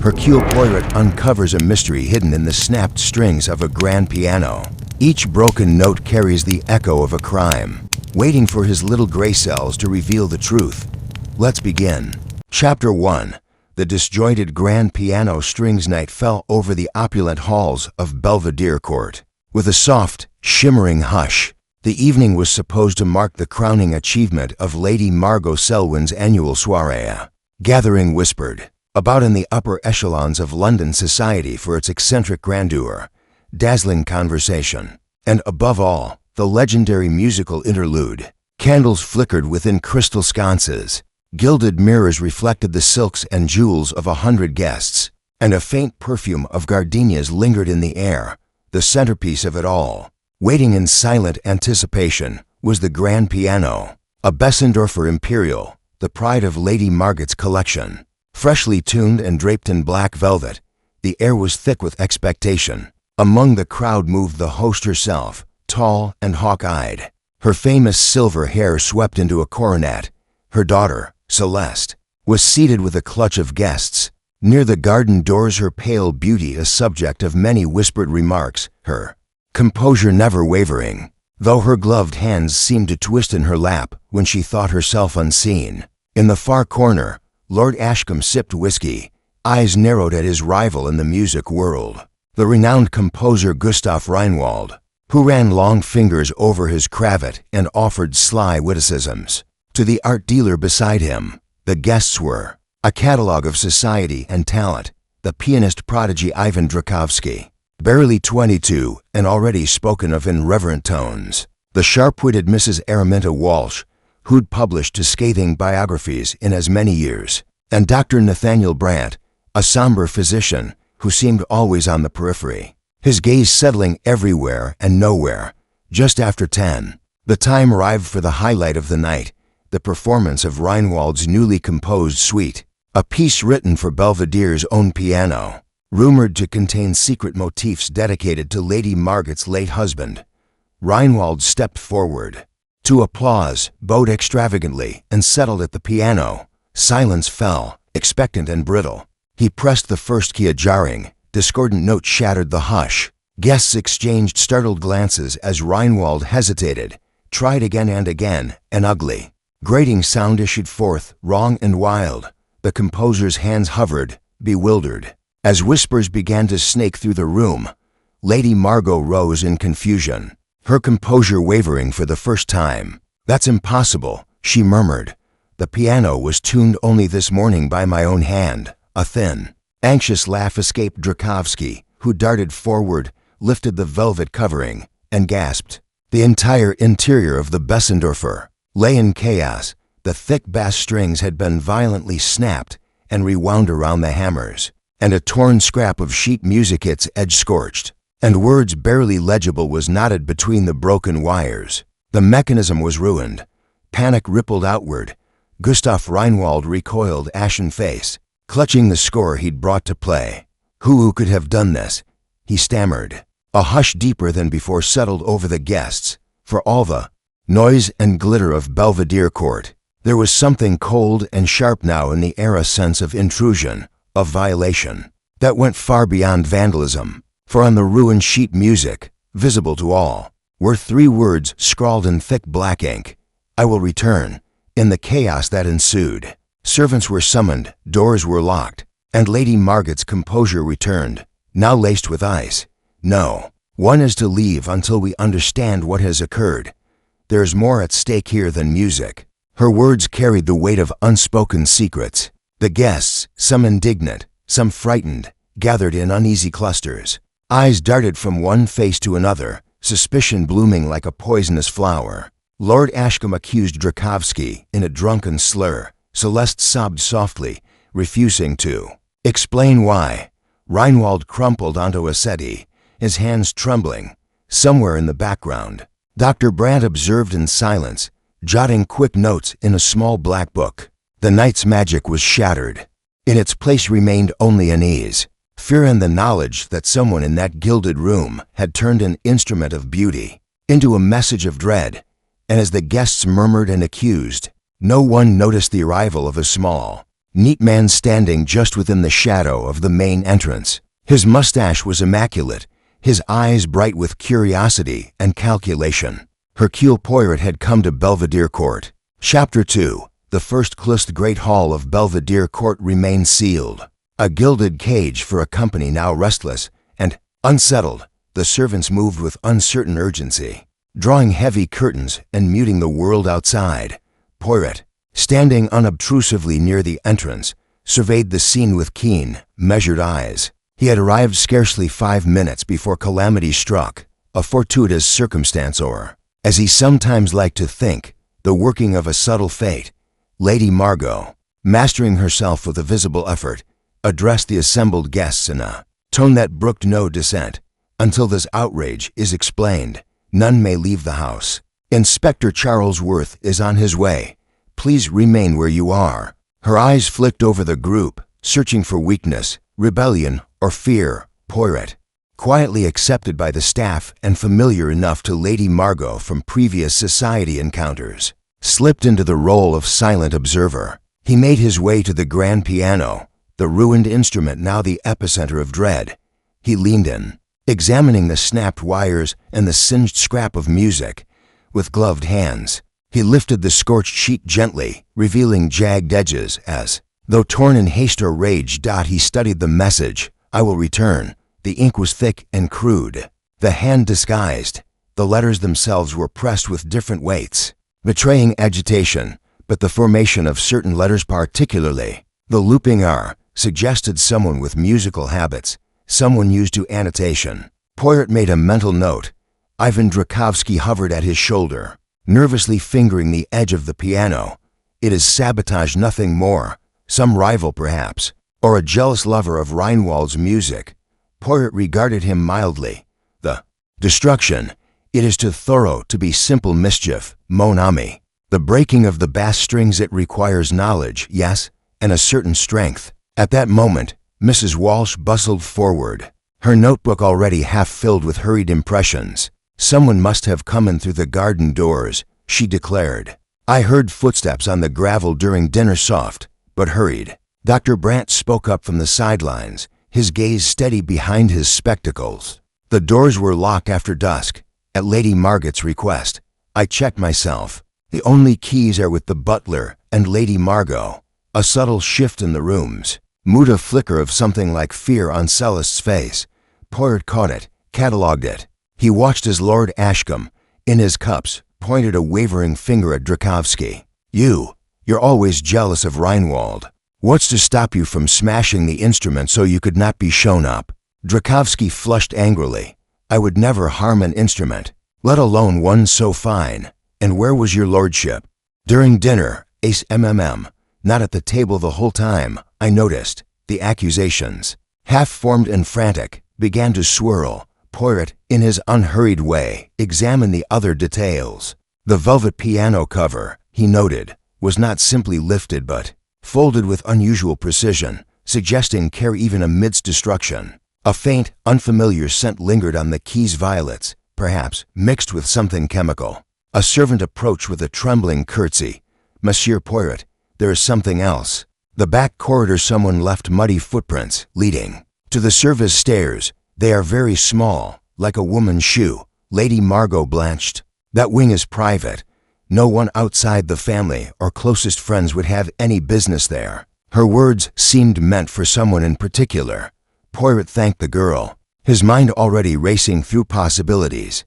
Hercule Poirot uncovers a mystery hidden in the snapped strings of a grand piano. Each broken note carries the echo of a crime, waiting for his little gray cells to reveal the truth. Let's begin. Chapter 1. The disjointed grand piano strings night fell over the opulent halls of Belvedere Court. With a soft, shimmering hush, the evening was supposed to mark the crowning achievement of Lady Margot Selwyn's annual soirée. Gathering whispered about in the upper echelons of London society for its eccentric grandeur, dazzling conversation, and above all, the legendary musical interlude. Candles flickered within crystal sconces, gilded mirrors reflected the silks and jewels of 100 guests, and a faint perfume of gardenias lingered in the air. The centerpiece of it all, waiting in silent anticipation, was the grand piano, a Bessendorfer Imperial, the pride of Lady Margot's collection. Freshly tuned and draped in black velvet, the air was thick with expectation. Among the crowd moved the host herself, tall and hawk-eyed. Her famous silver hair swept into a coronet. Her daughter, Celeste, was seated with a clutch of guests. Near the garden doors, her pale beauty a subject of many whispered remarks, her composure never wavering, though her gloved hands seemed to twist in her lap when she thought herself unseen. In the far corner, Lord Ashcombe sipped whiskey, eyes narrowed at his rival in the music world, the renowned composer Gustav Reinwald, who ran long fingers over his cravat and offered sly witticisms. To the art dealer beside him, the guests were a catalogue of society and talent, the pianist prodigy Ivan Drakovsky, barely 22 and already spoken of in reverent tones, the sharp-witted Mrs. Araminta Walsh, who'd published two scathing biographies in as many years, and Dr. Nathaniel Brandt, a somber physician who seemed always on the periphery, his gaze settling everywhere and nowhere. Just after 10, the time arrived for the highlight of the night, the performance of Reinwald's newly composed suite, a piece written for Belvedere's own piano, rumored to contain secret motifs dedicated to Lady Margot's late husband. Reinwald stepped forward. To applause, bowed extravagantly, and settled at the piano. Silence fell, expectant and brittle. He pressed the first key. A jarring, discordant note shattered the hush. Guests exchanged startled glances as Reinwald hesitated, tried again and again. An ugly, grating sound issued forth, wrong and wild. The composer's hands hovered, bewildered. As whispers began to snake through the room, Lady Margot rose in confusion, her composure wavering for the first time. "That's impossible," she murmured. "The piano was tuned only this morning by my own hand." A thin, anxious laugh escaped Drakovsky, who darted forward, lifted the velvet covering, and gasped. The entire interior of the Bessendorfer lay in chaos. The thick bass strings had been violently snapped and rewound around the hammers, and a torn scrap of sheet music, its edge scorched, and words barely legible, was knotted between the broken wires. The mechanism was ruined. Panic rippled outward. Gustav Reinwald recoiled, ashen face, clutching the score he'd brought to play. Who could have done this? He stammered. A hush deeper than before settled over the guests. For all the noise and glitter of Belvedere Court, there was something cold and sharp now in the air, a sense of intrusion, of violation, that went far beyond vandalism. For on the ruined sheet music, visible to all, were 3 words scrawled in thick black ink: "I will return." In the chaos that ensued, servants were summoned, doors were locked, and Lady Margot's composure returned, now laced with ice. "No one is to leave until we understand what has occurred. There's more at stake here than music." Her words carried the weight of unspoken secrets. The guests, some indignant, some frightened, gathered in uneasy clusters. Eyes darted from one face to another, suspicion blooming like a poisonous flower. Lord Ashcombe accused Drakovsky in a drunken slur. Celeste sobbed softly, refusing to explain why. Reinwald crumpled onto a settee, his hands trembling. Somewhere in the background, Dr. Brandt observed in silence, jotting quick notes in a small black book. The night's magic was shattered. In its place remained only unease, fear, and the knowledge that someone in that gilded room had turned an instrument of beauty into a message of dread. And as the guests murmured and accused, no one noticed the arrival of a small, neat man standing just within the shadow of the main entrance. His mustache was immaculate, his eyes bright with curiosity and calculation. Hercule Poirot had come to Belvedere Court. Chapter 2. The first closed great hall of Belvedere Court remained sealed. A gilded cage for a company now restless and unsettled. The servants moved with uncertain urgency, drawing heavy curtains and muting the world outside. Poirot, standing unobtrusively near the entrance, surveyed the scene with keen, measured eyes. He had arrived scarcely 5 minutes before calamity struck, a fortuitous circumstance or, as he sometimes liked to think, the working of a subtle fate. Lady Margot, mastering herself with a visible effort, addressed the assembled guests in a tone that brooked no dissent. Until this outrage is explained, none may leave the house. Inspector Charles Worth is on his way. Please remain where you are. Her eyes flicked over the group, searching for weakness, rebellion, or fear. Poirot, quietly accepted by the staff and familiar enough to Lady Margot from previous society encounters, slipped into the role of silent observer. He made his way to the grand piano, the ruined instrument now the epicenter of dread. He leaned in, examining the snapped wires and the singed scrap of music. With gloved hands, he lifted the scorched sheet gently, revealing jagged edges as, though torn in haste or rage, he studied the message, "I will return." The ink was thick and crude, the hand disguised. The letters themselves were pressed with different weights, betraying agitation, but the formation of certain letters, particularly the looping R, suggested someone with musical habits, someone used to annotation. Poirot made a mental note. Ivan Drakovsky hovered at his shoulder, nervously fingering the edge of the piano. It is sabotage, nothing more. Some rival, perhaps, or a jealous lover of Reinwald's music. Poirot regarded him mildly. The destruction. It is too thorough to be simple mischief, mon ami. The breaking of the bass strings, it requires knowledge, yes, and a certain strength. At that moment, Mrs. Walsh bustled forward, her notebook already half filled with hurried impressions. Someone must have come in through the garden doors, she declared. I heard footsteps on the gravel during dinner, soft, but hurried. Dr. Brandt spoke up from the sidelines, his gaze steady behind his spectacles. The doors were locked after dusk, at Lady Margot's request. I checked myself. The only keys are with the butler and Lady Margot. A subtle shift in the rooms, moved a flicker of something like fear on Celeste's face. Poirot caught it, catalogued it. He watched as Lord Ashcombe, in his cups, pointed a wavering finger at Drakovsky. You're always jealous of Reinwald. What's to stop you from smashing the instrument so you could not be shown up? Drakovsky flushed angrily. I would never harm an instrument, let alone one so fine. And where was your lordship? During dinner, Ace MMM. Not at the table the whole time, I noticed. The accusations, half-formed and frantic, began to swirl. Poirot, in his unhurried way, examined the other details. The velvet piano cover, he noted, was not simply lifted but folded with unusual precision, suggesting care even amidst destruction. A faint, unfamiliar scent lingered on the keys, violets, perhaps mixed with something chemical. A servant approached with a trembling curtsy. Monsieur Poirot, there is something else. The back corridor, someone left muddy footprints, leading to the service stairs. They are very small, like a woman's shoe. Lady Margot blanched. That wing is private. No one outside the family or closest friends would have any business there. Her words seemed meant for someone in particular. Poirot thanked the girl, his mind already racing through possibilities.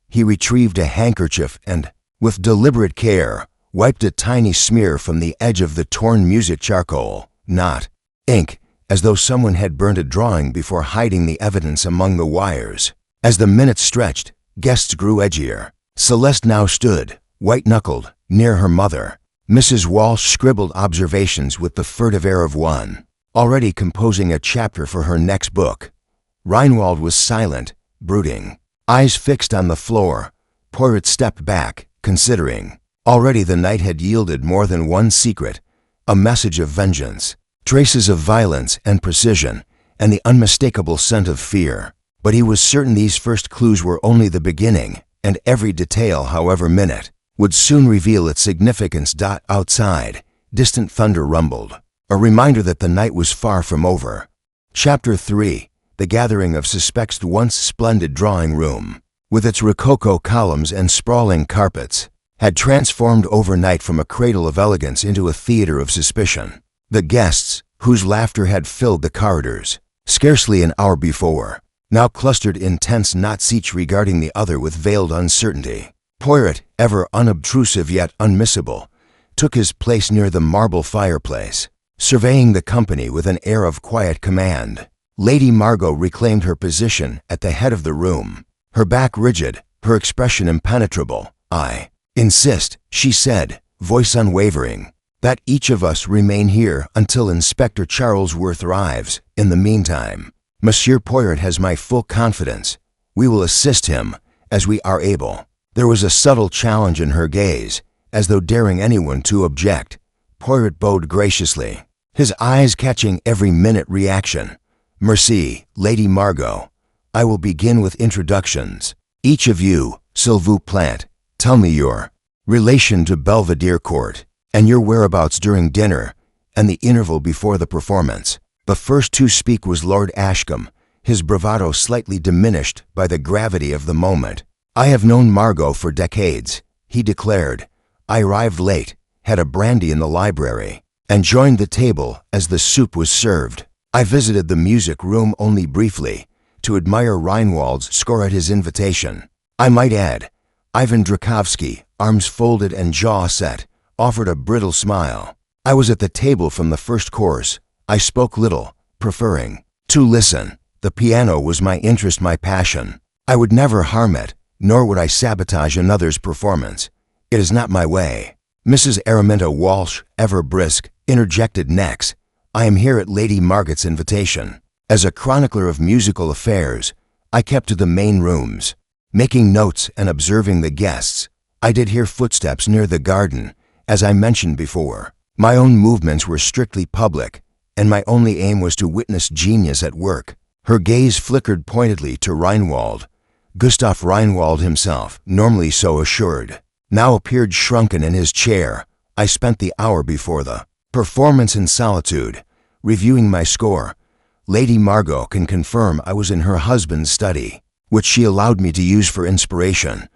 He retrieved a handkerchief and, with deliberate care, wiped a tiny smear from the edge of the torn music charcoal, not ink, as though someone had burned a drawing before hiding the evidence among the wires. As the minutes stretched, guests grew edgier. Celeste now stood, white-knuckled, near her mother. Mrs. Walsh scribbled observations with the furtive air of one already composing a chapter for her next book. Reinwald was silent, brooding, eyes fixed on the floor. Poirot stepped back, considering. Already the night had yielded more than one secret, a message of vengeance, traces of violence and precision, and the unmistakable scent of fear. But he was certain these first clues were only the beginning, and every detail, however minute, would soon reveal its significance. Outside, distant thunder rumbled. a reminder that the night was far from over. Chapter 3. The Gathering of Suspects. The once splendid drawing room, with its rococo columns and sprawling carpets, had transformed overnight from a cradle of elegance into a theater of suspicion. The guests, whose laughter had filled the corridors scarcely an hour before, now clustered in tense knots, each regarding the other with veiled uncertainty. Poirot, ever unobtrusive yet unmissable, took his place near the marble fireplace, surveying the company with an air of quiet command. Lady Margot reclaimed her position at the head of the room, her back rigid, her expression impenetrable. "I insist," she said, voice unwavering, "that each of us remain here until Inspector Charlesworth arrives. In the meantime, Monsieur Poirot has my full confidence. We will assist him as we are able." There was a subtle challenge in her gaze, as though daring anyone to object. Poirot bowed graciously, his eyes catching every minute reaction. "Merci, Lady Margot. I will begin with introductions. Each of you, s'il vous plaît, tell me your relation to Belvedere Court, and your whereabouts during dinner and the interval before the performance." The first to speak was Lord Ashcombe, his bravado slightly diminished by the gravity of the moment. "I have known Margot for decades," he declared. "I arrived late, had a brandy in the library, and joined the table as the soup was served. I visited the music room only briefly, to admire Reinwald's score at his invitation. I might add, Ivan Drakovsky, arms folded and jaw set, offered a brittle smile. I was at the table from the first course. I spoke little, preferring to listen. The piano was my interest, my passion. I would never harm it, nor would I sabotage another's performance. It is not my way." Mrs. Araminta Walsh, ever brisk, interjected next. "I am here at Lady Margot's invitation. As a chronicler of musical affairs, I kept to the main rooms, making notes and observing the guests. I did hear footsteps near the garden, as I mentioned before. My own movements were strictly public, and my only aim was to witness genius at work." Her gaze flickered pointedly to Reinwald. Gustav Reinwald himself, normally so assured, now appeared shrunken in his chair. "I spent the hour before the performance in solitude, reviewing my score. Lady Margot can confirm I was in her husband's study, which she allowed me to use for inspiration.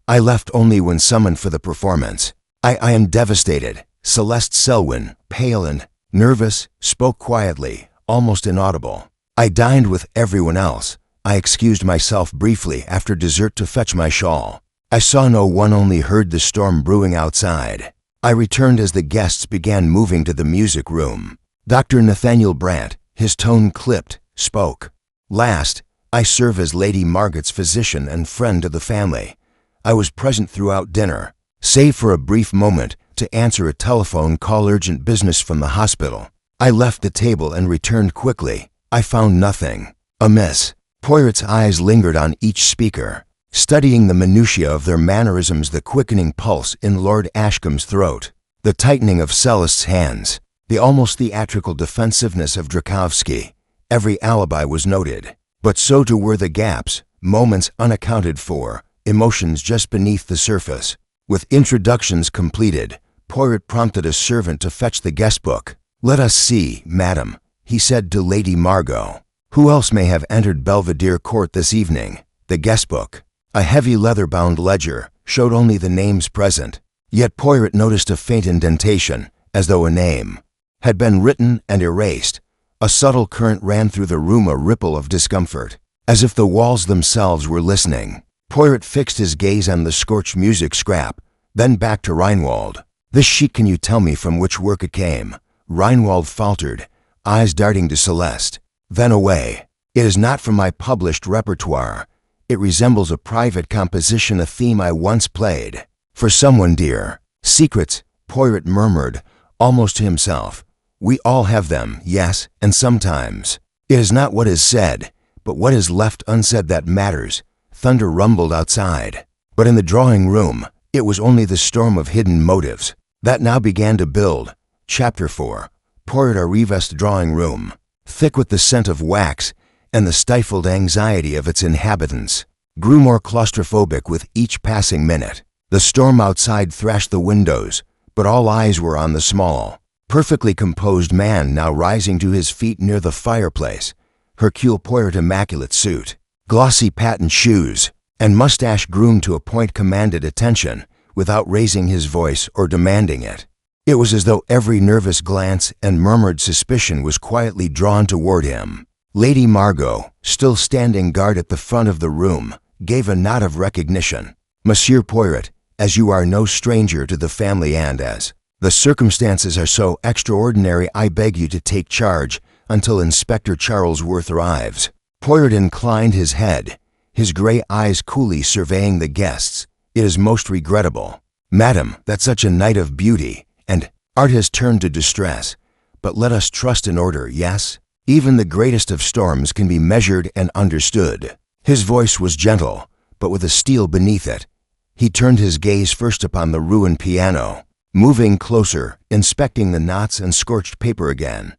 I left only when summoned for the performance. I am devastated." Celeste Selwyn, pale and nervous, spoke quietly, almost inaudible. "I dined with everyone else. I excused myself briefly after dessert to fetch my shawl. I saw no one, only heard the storm brewing outside. I returned as the guests began moving to the music room. Dr. Nathaniel Brandt, his tone clipped, spoke. Last, I serve as Lady Margot's physician and friend to the family. I was present throughout dinner, save for a brief moment to answer a telephone call, urgent business from the hospital. I left the table and returned quickly. I found nothing amiss." Poirot's eyes lingered on each speaker, studying the minutiae of their mannerisms, the quickening pulse in Lord Ashcombe's throat, the tightening of Celeste's hands, the almost theatrical defensiveness of Drakovsky. Every alibi was noted, but so too were the gaps, moments unaccounted for, emotions just beneath the surface. With introductions completed, Poirot prompted a servant to fetch the guestbook. "Let us see, madam," he said to Lady Margot. "Who else may have entered Belvedere Court this evening?" The guestbook, a heavy leather-bound ledger, showed only the names present. Yet Poirot noticed a faint indentation, as though a name had been written and erased. A subtle current ran through the room, a ripple of discomfort, as if the walls themselves were listening. Poirot fixed his gaze on the scorched music scrap, then back to Reinwald. "This sheet, can you tell me from which work it came?" Reinwald faltered, eyes darting to Celeste, then away. "It is not from my published repertoire. It resembles a private composition, a theme I once played for someone dear." "Secrets," Poirot murmured, almost to himself. "We all have them, yes, and sometimes it is not what is said, but what is left unsaid that matters." Thunder rumbled outside, but in the drawing room, it was only the storm of hidden motives that now began to build. Chapter 4. Poirot arrives drawing room, thick with the scent of wax and the stifled anxiety of its inhabitants, grew more claustrophobic with each passing minute. The storm outside thrashed the windows, but all eyes were on the small, Perfectly composed man now rising to his feet near the fireplace. Hercule Poirot immaculate suit, glossy patent shoes, and mustache groomed to a point commanded attention without raising his voice or demanding it. It was as though every nervous glance and murmured suspicion was quietly drawn toward him. Lady Margot, still standing guard at the front of the room, gave a nod of recognition. Monsieur Poirot, as you are no stranger to the family and as the circumstances are so extraordinary, I beg you to take charge until Inspector Charlesworth arrives. Poirot inclined his head, his gray eyes coolly surveying the guests. It is most regrettable, madam, that such a night of beauty and art has turned to distress. But let us trust in order, yes? Even the greatest of storms can be measured and understood. His voice was gentle, but with a steel beneath it. He turned his gaze first upon the ruined piano. Moving closer, inspecting the knots and scorched paper again,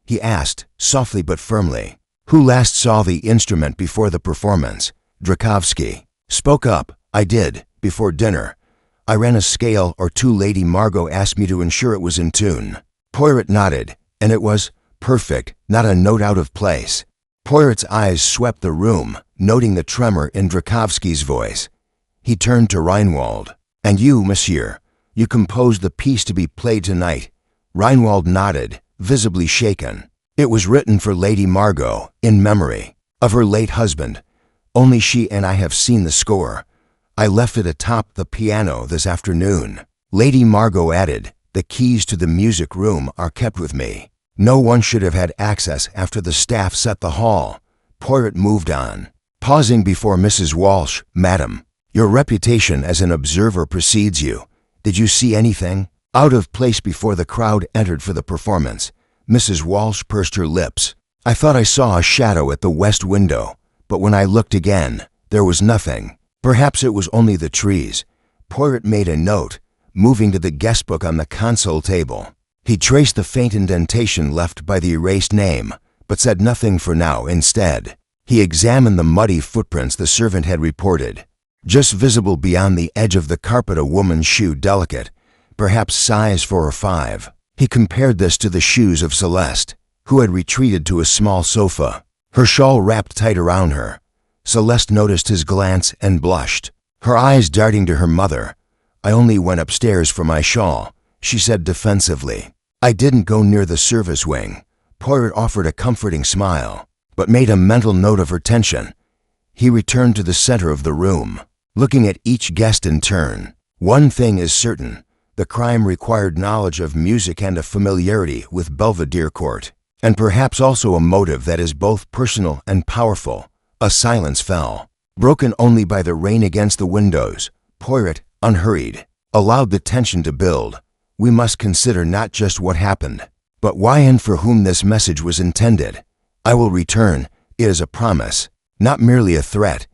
he asked, softly but firmly, "Who last saw the instrument before the performance?" Drakovsky spoke up. "I did, before dinner. I ran a scale or two. Lady Margot asked me to ensure it was in tune." Poirot nodded, and it was perfect, not a note out of place. Poirot's eyes swept the room, noting the tremor in Drakovsky's voice. He turned to Reinwald. "And you, monsieur, you composed the piece to be played tonight?" Reinwald nodded, visibly shaken. "It was written for Lady Margot, in memory of her late husband. Only she and I have seen the score. I left it atop the piano this afternoon." Lady Margot added, "The keys to the music room are kept with me. No one should have had access after the staff set the hall." Poirot moved on, pausing before Mrs. Walsh. "Madam, your reputation as an observer precedes you. Did you see anything out of place before the crowd entered for the performance?" Mrs. Walsh pursed her lips. "I thought I saw a shadow at the west window, but when I looked again, there was nothing. Perhaps it was only the trees." Poirot made a note, moving to the guest book on the console table. He traced the faint indentation left by the erased name, but said nothing for now. Instead, he examined the muddy footprints the servant had reported. Just visible beyond the edge of the carpet, a woman's shoe, delicate, perhaps size 4 or 5. He compared this to the shoes of Celeste, who had retreated to a small sofa, her shawl wrapped tight around her. Celeste noticed his glance and blushed, her eyes darting to her mother. "I only went upstairs for my shawl," she said defensively. "I didn't go near the service wing." Poirot offered a comforting smile, but made a mental note of her tension. He returned to the center of the room, looking at each guest in turn. One thing is certain: the crime required knowledge of music and a familiarity with Belvedere Court, and perhaps also a motive that is both personal and powerful. A silence fell, broken only by the rain against the windows. Poirot, unhurried, allowed the tension to build. "We must consider not just what happened, but why and for whom this message was intended. I will return. It is a promise, not merely a threat.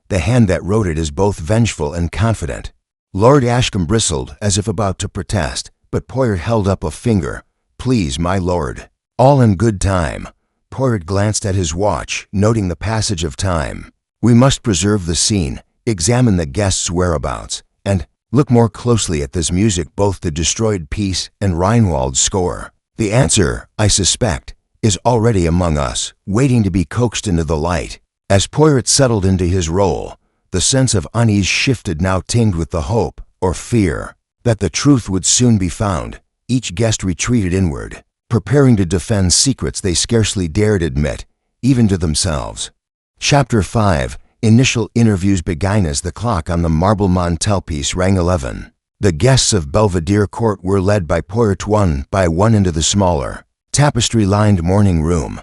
The hand that wrote it is both vengeful and confident." Lord Ashcombe bristled as if about to protest, but Poirot held up a finger. "Please, my lord. All in good time." Poirot glanced at his watch, noting the passage of time. "We must preserve the scene, examine the guests' whereabouts, and look more closely at this music, both the destroyed piece and Reinwald's score. The answer, I suspect, is already among us, waiting to be coaxed into the light." As Poirot settled into his role, the sense of unease shifted, now tinged with the hope, or fear, that the truth would soon be found. Each guest retreated inward, preparing to defend secrets they scarcely dared admit, even to themselves. Chapter 5. Initial interviews began as the clock on the marble mantelpiece rang 11. The guests of Belvedere Court were led by Poirot one by one into the smaller, tapestry-lined morning room.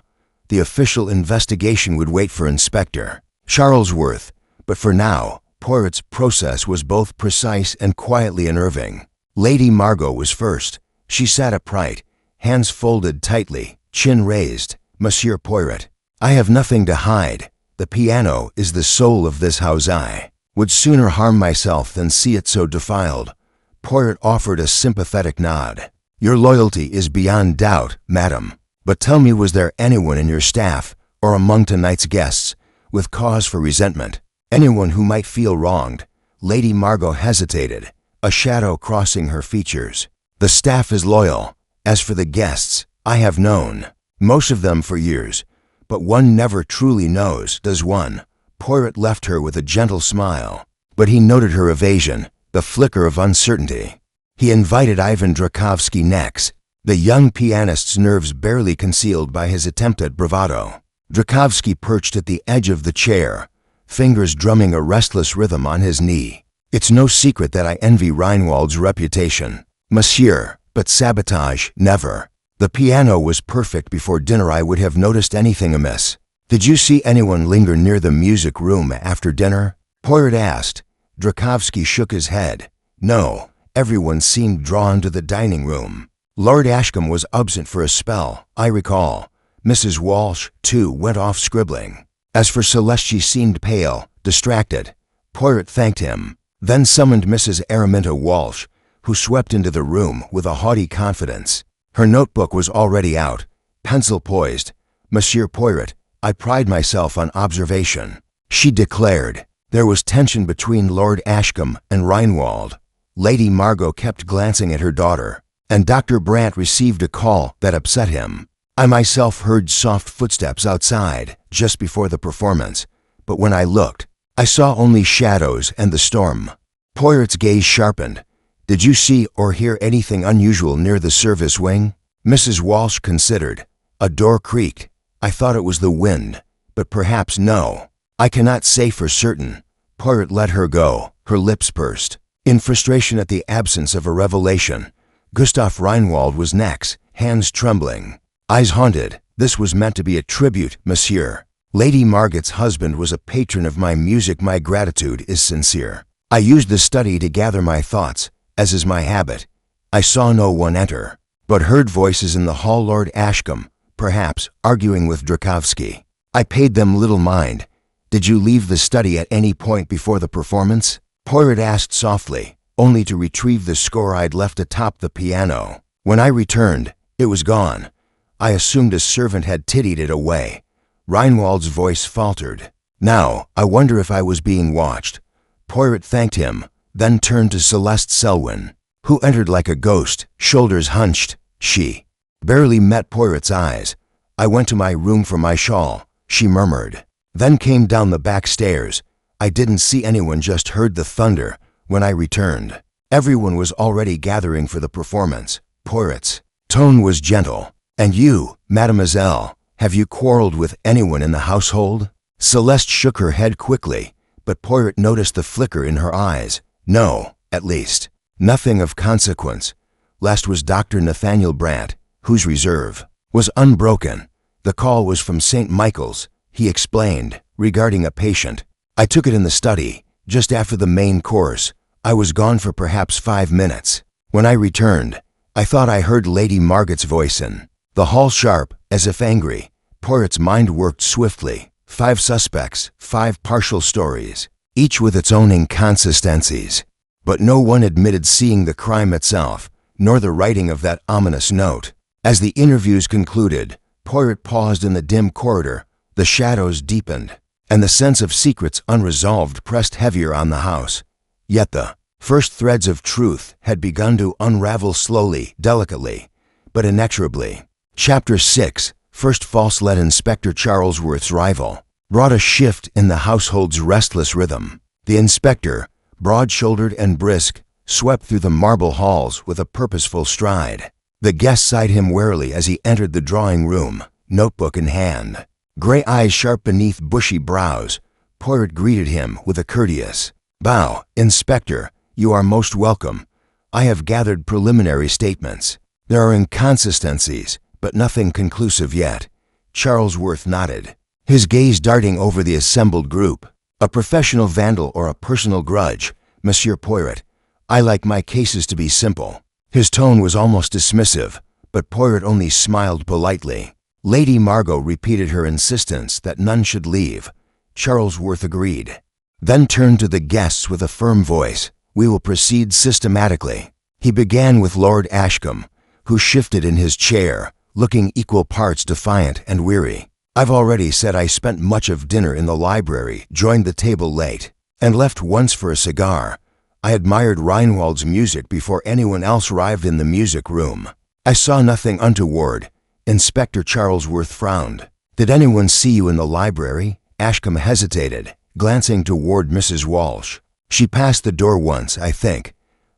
The official investigation would wait for Inspector Charlesworth, but for now, Poirot's process was both precise and quietly unnerving. Lady Margot was first. She sat upright, hands folded tightly, chin raised. "Monsieur Poirot, I have nothing to hide. The piano is the soul of this house. I would sooner harm myself than see it so defiled." Poirot offered a sympathetic nod. "Your loyalty is beyond doubt, madam. But tell me, was there anyone in your staff, or among tonight's guests, with cause for resentment? Anyone who might feel wronged?" Lady Margot hesitated, a shadow crossing her features. "The staff is loyal, As for the guests, I have known most of them for years, but one never truly knows, does one? Poirot left her with a gentle smile, but he noted her evasion, the flicker of uncertainty. He invited Ivan Drakovsky next, the young pianist's nerves barely concealed by his attempt at bravado. Drakovsky perched at the edge of the chair, fingers drumming a restless rhythm on his knee. It's no secret that I envy Reinwald's reputation, monsieur, but sabotage, never. The piano was perfect before dinner. I would have noticed anything amiss. Did you see anyone linger near the music room after dinner? Poirot asked. Drakovsky shook his head. No, everyone seemed drawn to the dining room. Lord Ashcombe was absent for a spell, I recall. Mrs. Walsh, too, went off scribbling. As for Celeste, she seemed pale, distracted. Poirot thanked him, then summoned Mrs. Araminta Walsh, who swept into the room with a haughty confidence. Her notebook was already out, pencil poised. Monsieur Poirot, I pride myself on observation, she declared. There was tension between Lord Ashcombe and Reinwald. Lady Margot kept glancing at her daughter, and Dr. Brandt received a call that upset him. I myself heard soft footsteps outside just before the performance, but when I looked, I saw only shadows and the storm. Poirot's gaze sharpened. Did you see or hear anything unusual near the service wing? Mrs. Walsh considered. A door creaked. I thought it was the wind, but perhaps no. I cannot say for certain. Poirot let her go, her lips pursed. In frustration at the absence of a revelation, Gustav Reinwald was next, hands trembling, eyes haunted. This was meant to be a tribute, monsieur. Lady Margot's husband was a patron of my music. My gratitude is sincere. I used the study to gather my thoughts, as is my habit. I saw no one enter, but heard voices in the hall. Lord Ashcombe, perhaps, arguing with Drakovsky. I paid them little mind. Did you leave the study at any point before the performance? Poirot asked softly, only to retrieve the score I'd left atop the piano. When I returned, it was gone. I assumed a servant had tiddied it away. Reinwald's voice faltered. Now, I wonder if I was being watched. Poirot thanked him, then turned to Celeste Selwyn, who entered like a ghost, shoulders hunched. She barely met Poirot's eyes. I went to my room for my shawl, she murmured, then came down the back stairs. I didn't see anyone, just heard the thunder. When I returned, everyone was already gathering for the performance. Poirot's tone was gentle. And you, mademoiselle, have you quarreled with anyone in the household? Celeste shook her head quickly, but Poirot noticed the flicker in her eyes. No, at least, nothing of consequence. Last was Dr. Nathaniel Brandt, whose reserve was unbroken. The call was from St. Michael's, he explained, regarding a patient. I took it in the study, just after the main course. I was gone for perhaps 5 minutes. When I returned, I thought I heard Lady Margot's voice in the hall, sharp, as if angry. Poirot's mind worked swiftly. 5 suspects, 5 partial stories, each with its own inconsistencies. But no one admitted seeing the crime itself, nor the writing of that ominous note. As the interviews concluded, Poirot paused in the dim corridor. The shadows deepened, and the sense of secrets unresolved pressed heavier on the house. Yet the first threads of truth had begun to unravel slowly, delicately, but inexorably. Chapter 6, First false lead. Inspector Charlesworth's rival brought a shift in the household's restless rhythm. The inspector, broad-shouldered and brisk, swept through the marble halls with a purposeful stride. The guests eyed him warily as he entered the drawing room, notebook in hand. Gray eyes sharp beneath bushy brows, Poirot greeted him with a courteous bow. Inspector, you are most welcome. I have gathered preliminary statements. There are inconsistencies, but nothing conclusive yet. Charlesworth nodded, his gaze darting over the assembled group. A professional vandal or a personal grudge, Monsieur Poirot. I like my cases to be simple. His tone was almost dismissive, but Poirot only smiled politely. Lady Margot repeated her insistence that none should leave. Charlesworth agreed, then turned to the guests with a firm voice. We will proceed systematically. He began with Lord Ashcombe, who shifted in his chair, looking equal parts defiant and weary. I've already said I spent much of dinner in the library, joined the table late, and left once for a cigar. I admired Reinwald's music before anyone else arrived in the music room. I saw nothing untoward. Inspector Charlesworth frowned. Did anyone see you in the library? Ashcombe hesitated, glancing toward Mrs. Walsh. She passed the door once, I think.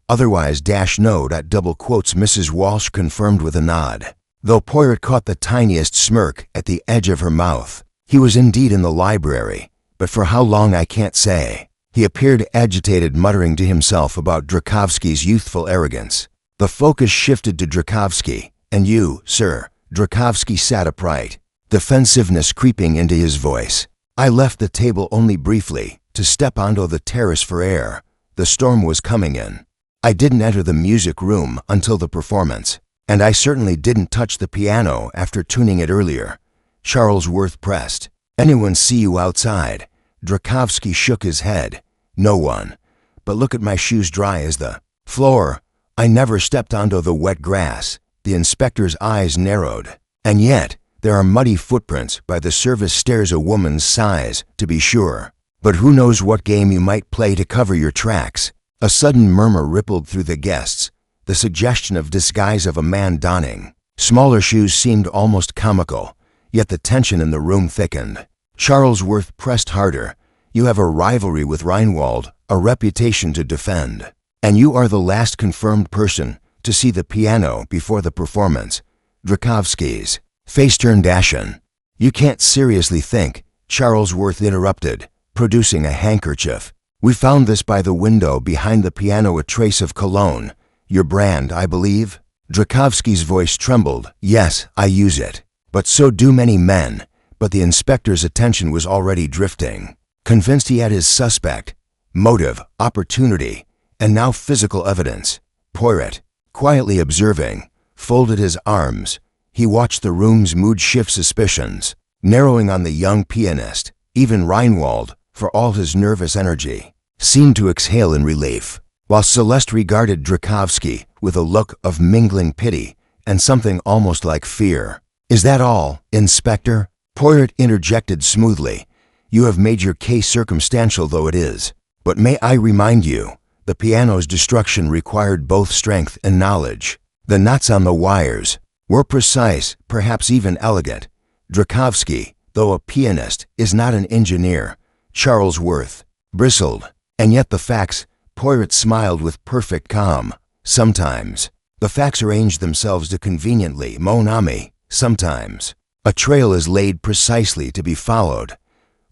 Otherwise, no. Double quotes Mrs. Walsh confirmed with a nod, though Poirot caught the tiniest smirk at the edge of her mouth. He was indeed in the library, but for how long I can't say. He appeared agitated, muttering to himself about Drakovsky's youthful arrogance. The focus shifted to Drakovsky. And you, sir. Drakovsky sat upright, defensiveness creeping into his voice. I left the table only briefly, to step onto the terrace for air. The storm was coming in. I didn't enter the music room until the performance, and I certainly didn't touch the piano after tuning it earlier. Charlesworth pressed. Anyone see you outside? Drakovsky shook his head. No one. But look at my shoes, dry as the floor. I never stepped onto the wet grass. The inspector's eyes narrowed. And yet, there are muddy footprints by the service stairs a woman's size, to be sure. But who knows what game you might play to cover your tracks? A sudden murmur rippled through the guests, the suggestion of disguise of a man donning smaller shoes seemed almost comical, yet the tension in the room thickened. Charlesworth pressed harder. You have a rivalry with Reinwald, a reputation to defend. And you are the last confirmed person to see the piano before the performance. Drakovsky's face turned ashen. You can't seriously think, Charlesworth interrupted, producing a handkerchief. We found this by the window behind the piano, a trace of cologne. Your brand, I believe? Drakovsky's voice trembled. Yes, I use it. But so do many men. But the inspector's attention was already drifting. Convinced he had his suspect. Motive, opportunity, and now physical evidence. Poirot, quietly observing, folded his arms. He watched the room's mood shift, suspicions narrowing on the young pianist. Even Reinwald, for all his nervous energy, seemed to exhale in relief, while Celeste regarded Drakovsky with a look of mingling pity and something almost like fear. Is that all, Inspector? Poirot interjected smoothly. You have made your case, circumstantial though it is. But may I remind you, the piano's destruction required both strength and knowledge. The knots on the wires were precise, perhaps even elegant. Drakovsky, though a pianist, is not an engineer. Charlesworth bristled. And yet the facts, Poirot smiled with perfect calm. Sometimes the facts arrange themselves to conveniently, mon ami. Sometimes a trail is laid precisely to be followed.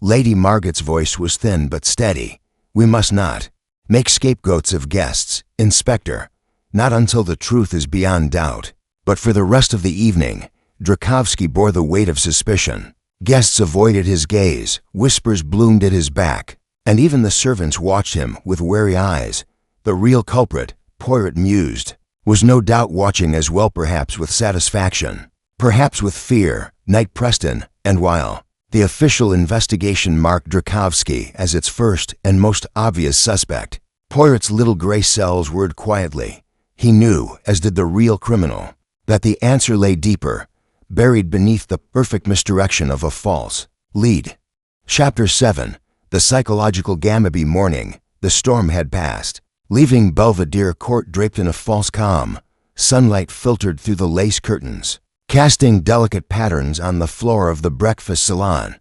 Lady Margaret's voice was thin but steady. We must not make scapegoats of guests, Inspector. Not until the truth is beyond doubt. But for the rest of the evening, Drakovsky bore the weight of suspicion. Guests avoided his gaze, whispers bloomed at his back, and even the servants watched him with wary eyes. The real culprit, Poirot mused, was no doubt watching as well, perhaps with satisfaction, perhaps with fear, Knight Preston, and while the official investigation marked Drakovsky as its first and most obvious suspect, Poirot's little gray cells whirred quietly. He knew, as did the real criminal, that the answer lay deeper, buried beneath the perfect misdirection of a false lead. Chapter 7. The psychological Gammaby morning. The storm had passed, leaving Belvedere Court draped in a false calm. Sunlight filtered through the lace curtains, casting delicate patterns on the floor of the breakfast salon.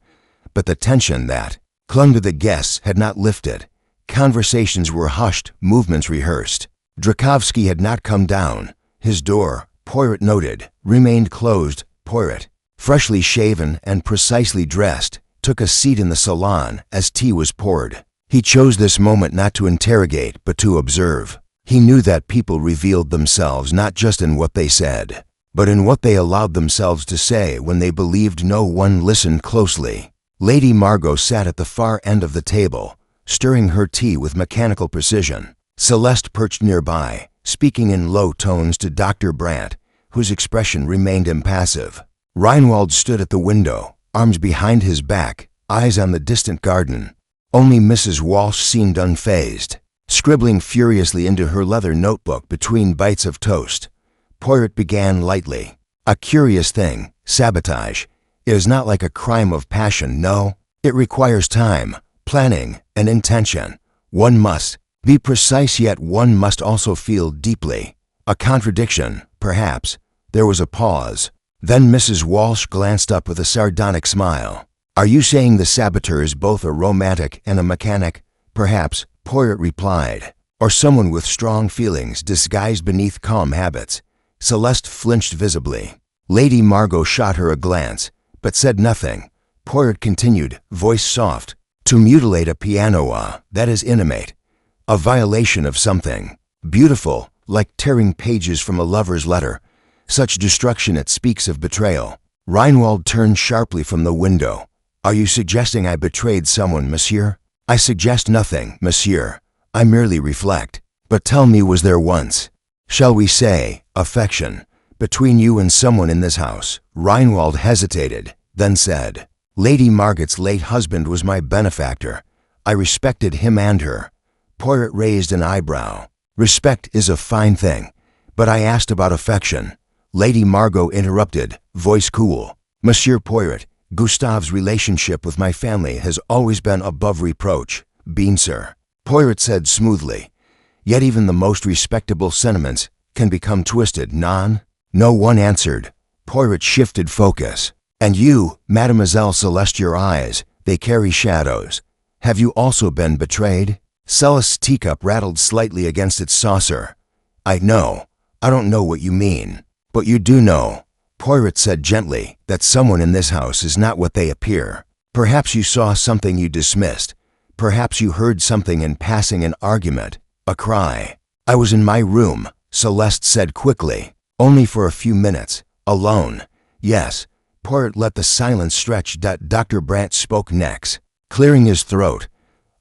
But the tension that clung to the guests had not lifted. Conversations were hushed, movements rehearsed. Drakovsky had not come down. His door, Poirot noted, remained closed. Poirot, freshly shaven and precisely dressed, took a seat in the salon as tea was poured. He chose this moment not to interrogate but to observe. He knew that people revealed themselves not just in what they said, but in what they allowed themselves to say when they believed no one listened closely. Lady Margot sat at the far end of the table, stirring her tea with mechanical precision. Celeste perched nearby, speaking in low tones to Dr. Brandt, whose expression remained impassive. Reinwald stood at the window, arms behind his back, eyes on the distant garden. Only Mrs. Walsh seemed unfazed, scribbling furiously into her leather notebook between bites of toast. Poirot began lightly. A curious thing, sabotage. It is not like a crime of passion, no. It requires time, planning, and intention. One must be precise, yet one must also feel deeply. A contradiction, perhaps. There was a pause. Then Mrs. Walsh glanced up with a sardonic smile. "Are you saying the saboteur is both a romantic and a mechanic?" "Perhaps," Poirot replied. "Or someone with strong feelings disguised beneath calm habits." Celeste flinched visibly. Lady Margot shot her a glance, but said nothing. Poirot continued, voice soft. "To mutilate a piano, that is intimate. A violation of something. Beautiful, like tearing pages from a lover's letter. Such destruction it speaks of betrayal." Reinwald turned sharply from the window. "Are you suggesting I betrayed someone, monsieur?" "I suggest nothing, monsieur. I merely reflect. But tell me, was there once, shall we say, affection, between you and someone in this house?" Reinwald hesitated, then said, "Lady Margot's late husband was my benefactor. I respected him and her." Poirot raised an eyebrow. "Respect is a fine thing, but I asked about affection." Lady Margot interrupted, voice cool. "Monsieur Poirot, Gustave's relationship with my family has always been above reproach." "Been, sir," Poirot said smoothly. "Yet even the most respectable sentiments can become twisted, non?" No one answered. Poirot shifted focus. "And you, Mademoiselle Celeste, your eyes, they carry shadows. Have you also been betrayed?" Celeste's teacup rattled slightly against its saucer. I don't know what you mean." "But you do know," Poirot said gently, "that someone in this house is not what they appear. Perhaps you saw something you dismissed. Perhaps you heard something in passing an argument, a cry." "I was in my room," Celeste said quickly. "Only for a few minutes. Alone." "Yes." Poirot let the silence stretch. Dr. Brandt spoke next, clearing his throat.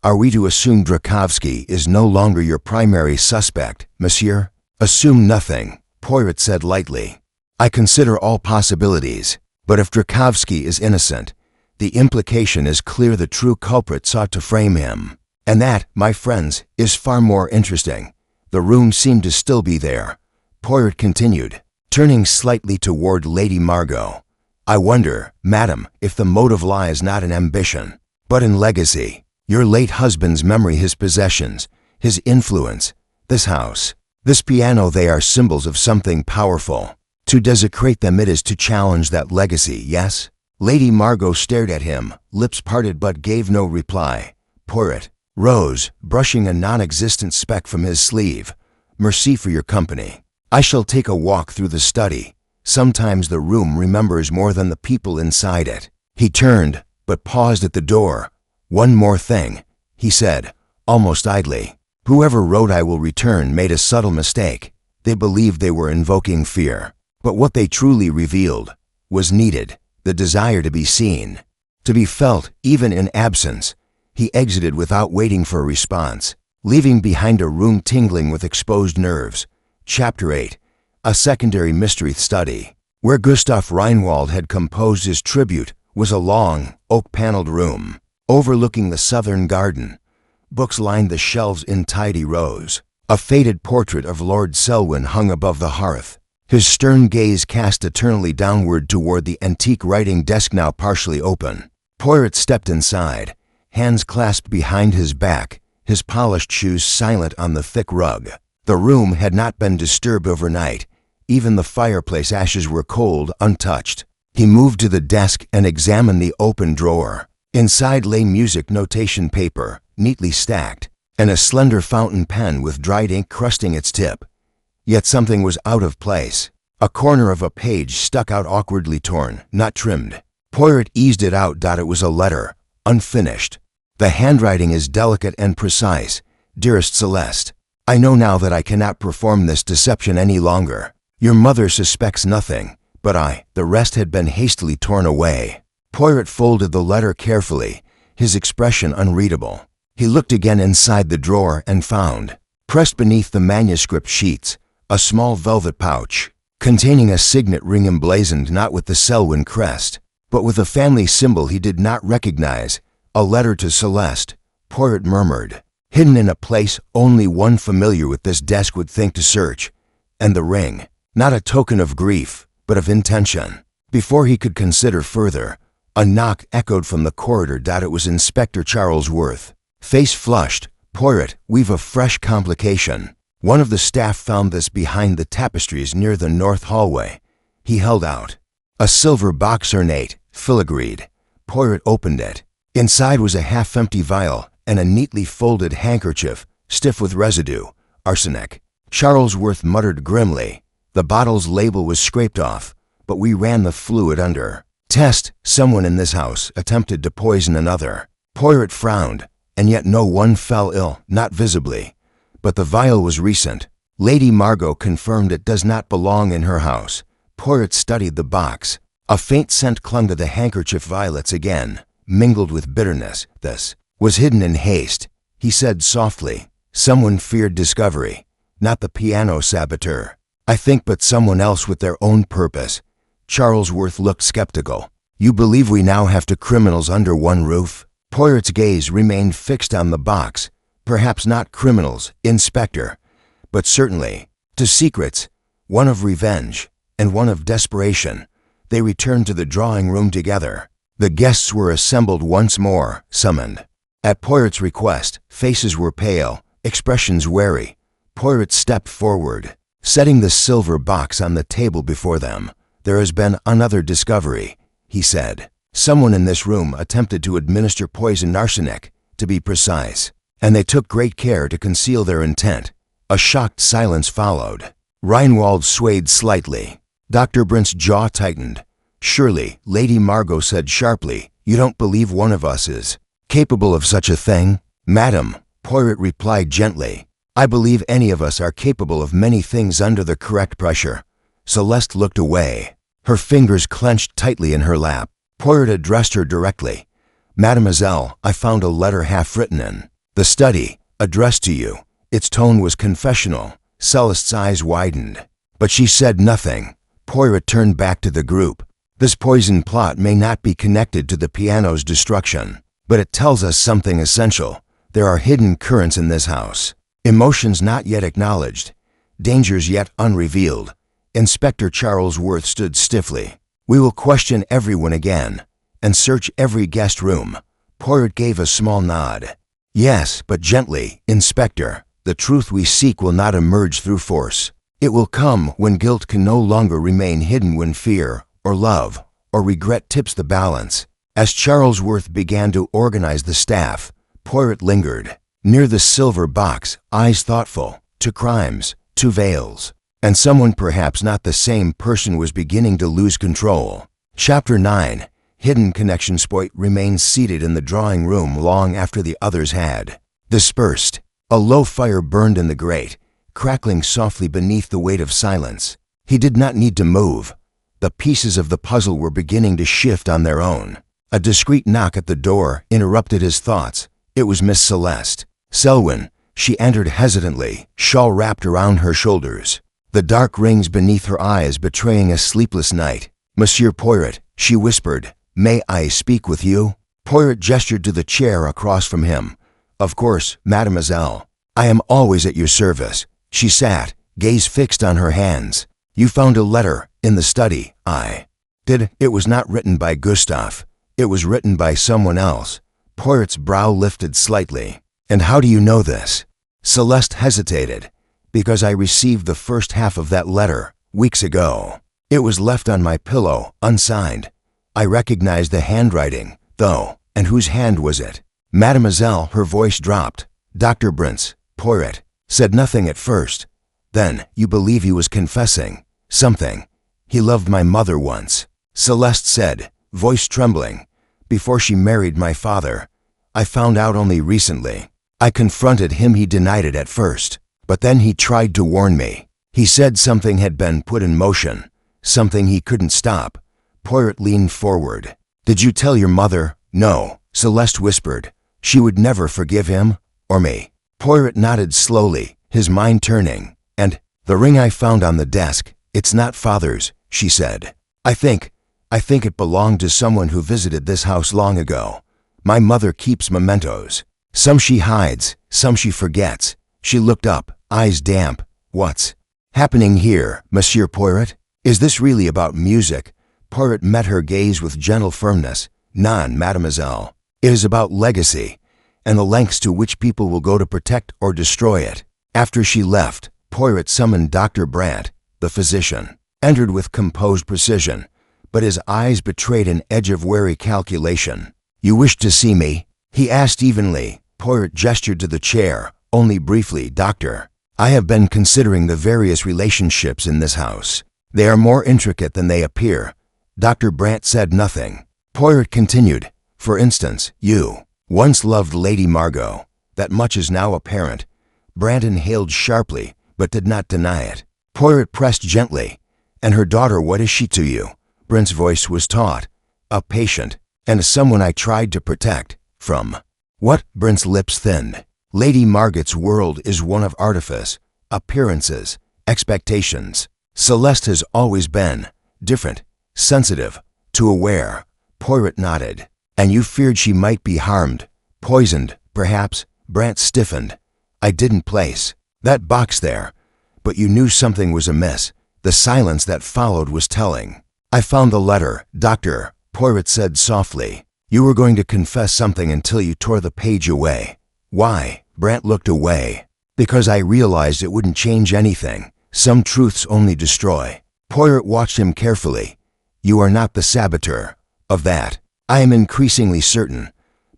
"Are we to assume Drakovsky is no longer your primary suspect, monsieur?" "Assume nothing," Poirot said lightly. "I consider all possibilities. But if Drakovsky is innocent, the implication is clear. The true culprit sought to frame him. And that, my friends, is far more interesting." The room seemed to still be there. Poirot continued, turning slightly toward Lady Margot. "I wonder, madam, if the motive lies not in ambition, but in legacy. Your late husband's memory, his possessions, his influence, this house, this piano, they are symbols of something powerful. To desecrate them, it is to challenge that legacy, yes?" Lady Margot stared at him, lips parted, but gave no reply. Poirot rose, brushing a non-existent speck from his sleeve. "Merci for your company. I shall take a walk through the study. Sometimes the room remembers more than the people inside it." He turned, but paused at the door. "One more thing," he said, almost idly. "Whoever wrote 'I will return' made a subtle mistake. They believed they were invoking fear. But what they truly revealed was needed, the desire to be seen, to be felt even in absence." He exited without waiting for a response, leaving behind a room tingling with exposed nerves. Chapter 8. A secondary mystery study. Where Gustav Reinwald had composed his tribute was a long, oak-paneled room, overlooking the southern garden. Books lined the shelves in tidy rows. A faded portrait of Lord Selwyn hung above the hearth, his stern gaze cast eternally downward toward the antique writing desk now partially open. Poirot stepped inside, hands clasped behind his back, his polished shoes silent on the thick rug. The room had not been disturbed overnight. Even the fireplace ashes were cold, untouched. He moved to the desk and examined the open drawer. Inside lay music notation paper, neatly stacked, and a slender fountain pen with dried ink crusting its tip. Yet something was out of place. A corner of a page stuck out awkwardly torn, not trimmed. Poirot eased it out. It was a letter, unfinished. The handwriting is delicate and precise. "Dearest Celeste, I know now that I cannot perform this deception any longer. Your mother suspects nothing, but the rest had been hastily torn away." Poirot folded the letter carefully, his expression unreadable. He looked again inside the drawer and found, pressed beneath the manuscript sheets, a small velvet pouch, containing a signet ring emblazoned not with the Selwyn crest, but with a family symbol he did not recognize. "A letter to Celeste," Poirot murmured, "hidden in a place only one familiar with this desk would think to search. And the ring, not a token of grief, but of intention." Before he could consider further, a knock echoed from the corridor. It was Inspector Charles Worth. Face flushed. "Poirot, we've a fresh complication. One of the staff found this behind the tapestries near the north hallway. he held out. A silver box, ornate, filigreed. Poirot opened it. Inside was a half-empty vial and a neatly folded handkerchief, stiff with residue, arsenic. Charlesworth muttered grimly. The bottle's label was scraped off, but we ran the fluid under. Test, someone in this house attempted to poison another. Poirot frowned, and yet no one fell ill, not visibly. But the vial was recent. Lady Margot confirmed it does not belong in her house. Poirot studied the box. A faint scent clung to the handkerchief. Violets again, mingled with bitterness. This was hidden in haste. He said softly, someone feared discovery, not the piano saboteur. I think but someone else with their own purpose. Charlesworth looked skeptical. You believe we now have two criminals under one roof? Poirot's gaze remained fixed on the box. Perhaps not criminals, Inspector, but certainly two secrets, one of revenge and one of desperation. They returned to the drawing room together. The guests were assembled once more, summoned. At Poirot's request, faces were pale, expressions wary. Poirot stepped forward, setting the silver box on the table before them. There has been another discovery, he said. Someone in this room attempted to administer poison, arsenic, to be precise, and they took great care to conceal their intent. A shocked silence followed. Reinwald swayed slightly. Dr. Brent's jaw tightened. Surely, Lady Margot said sharply, you don't believe one of us is capable of such a thing? Madam, Poirot replied gently, I believe any of us are capable of many things under the correct pressure. Celeste looked away. Her fingers clenched tightly in her lap. Poirot addressed her directly. Mademoiselle, I found a letter half-written in the study, addressed to you. Its tone was confessional. Celeste's eyes widened, but she said nothing. Poirot turned back to the group. This poison plot may not be connected to the piano's destruction, but it tells us something essential. There are hidden currents in this house, emotions not yet acknowledged, dangers yet unrevealed. Inspector Charlesworth stood stiffly. We will question everyone again and search every guest room. Poirot gave a small nod. Yes, but gently, Inspector. The truth we seek will not emerge through force. It will come when guilt can no longer remain hidden, when fear, or love, or regret tips the balance. As Charlesworth began to organize the staff, Poirot lingered. Near the silver box, eyes thoughtful, two crimes, two veils, and someone perhaps not the same person was beginning to lose control. Chapter 9. Hidden Connections. Poirot remained seated in the drawing room long after the others had dispersed. A low fire burned in the grate, crackling softly beneath the weight of silence. He did not need to move. The pieces of the puzzle were beginning to shift on their own. A discreet knock at the door interrupted his thoughts. It was Miss Celeste. Selwyn, she entered hesitantly, shawl wrapped around her shoulders, the dark rings beneath her eyes betraying a sleepless night. Monsieur Poirot, she whispered, may I speak with you? Poirot gestured to the chair across from him. Of course, mademoiselle. I am always at your service. She sat, gaze fixed on her hands. You found a letter in the study. I did. It was not written by Gustave. It was written by someone else. Poirot's brow lifted slightly. And how do you know this? Celeste hesitated. Because I received the first half of that letter, weeks ago. It was left on my pillow, unsigned. I recognized the handwriting, though. And whose hand was it? Mademoiselle, her voice dropped. Dr. Brent's. Poirot said nothing at first. Then, you believe he was confessing something. He loved my mother once. Celeste said, voice trembling. Before she married my father. I found out only recently. I confronted him. He denied it at first. But then he tried to warn me. He said something had been put in motion. Something he couldn't stop. Poirot leaned forward. Did you tell your mother? No, Celeste whispered. She would never forgive him, or me. Poirot nodded slowly, his mind turning. And, the ring I found on the desk, it's not father's, she said. I think it belonged to someone who visited this house long ago. My mother keeps mementos. Some she hides, some she forgets. She looked up, eyes damp. What's happening here, Monsieur Poirot? Is this really about music? Poirot met her gaze with gentle firmness. Non, mademoiselle. It is about legacy, and the lengths to which people will go to protect or destroy it. After she left, Poirot summoned Dr. Brant, the physician. entered with composed precision, but his eyes betrayed an edge of wary calculation. "You wish to see me?" he asked evenly. Poirot gestured to the chair. "Only briefly, Doctor. I have been considering the various relationships in this house. They are more intricate than they appear." Dr. Brant said nothing. Poirot continued. "For instance, you once loved Lady Margot. That much is now apparent." Brant inhaled sharply, but did not deny it. Poirot pressed gently. "And her daughter, what is she to you?" Brant's voice was taut. "A patient, and someone I tried to protect from." "What?" Brant's lips thinned. "Lady Margot's world is one of artifice, appearances, expectations. Celeste has always been different, sensitive, too aware." Poirot nodded. "And you feared she might be harmed, poisoned, perhaps?" Brant stiffened. "I didn't place that box there, but you knew something was amiss." The silence that followed was telling. "I found the letter, Doctor," Poirot said softly. "You were going to confess something until you tore the page away." "Why?" Brant looked away. "Because I realized it wouldn't change anything. Some truths only destroy." Poirot watched him carefully. "You are not the saboteur. Of that, I am increasingly certain.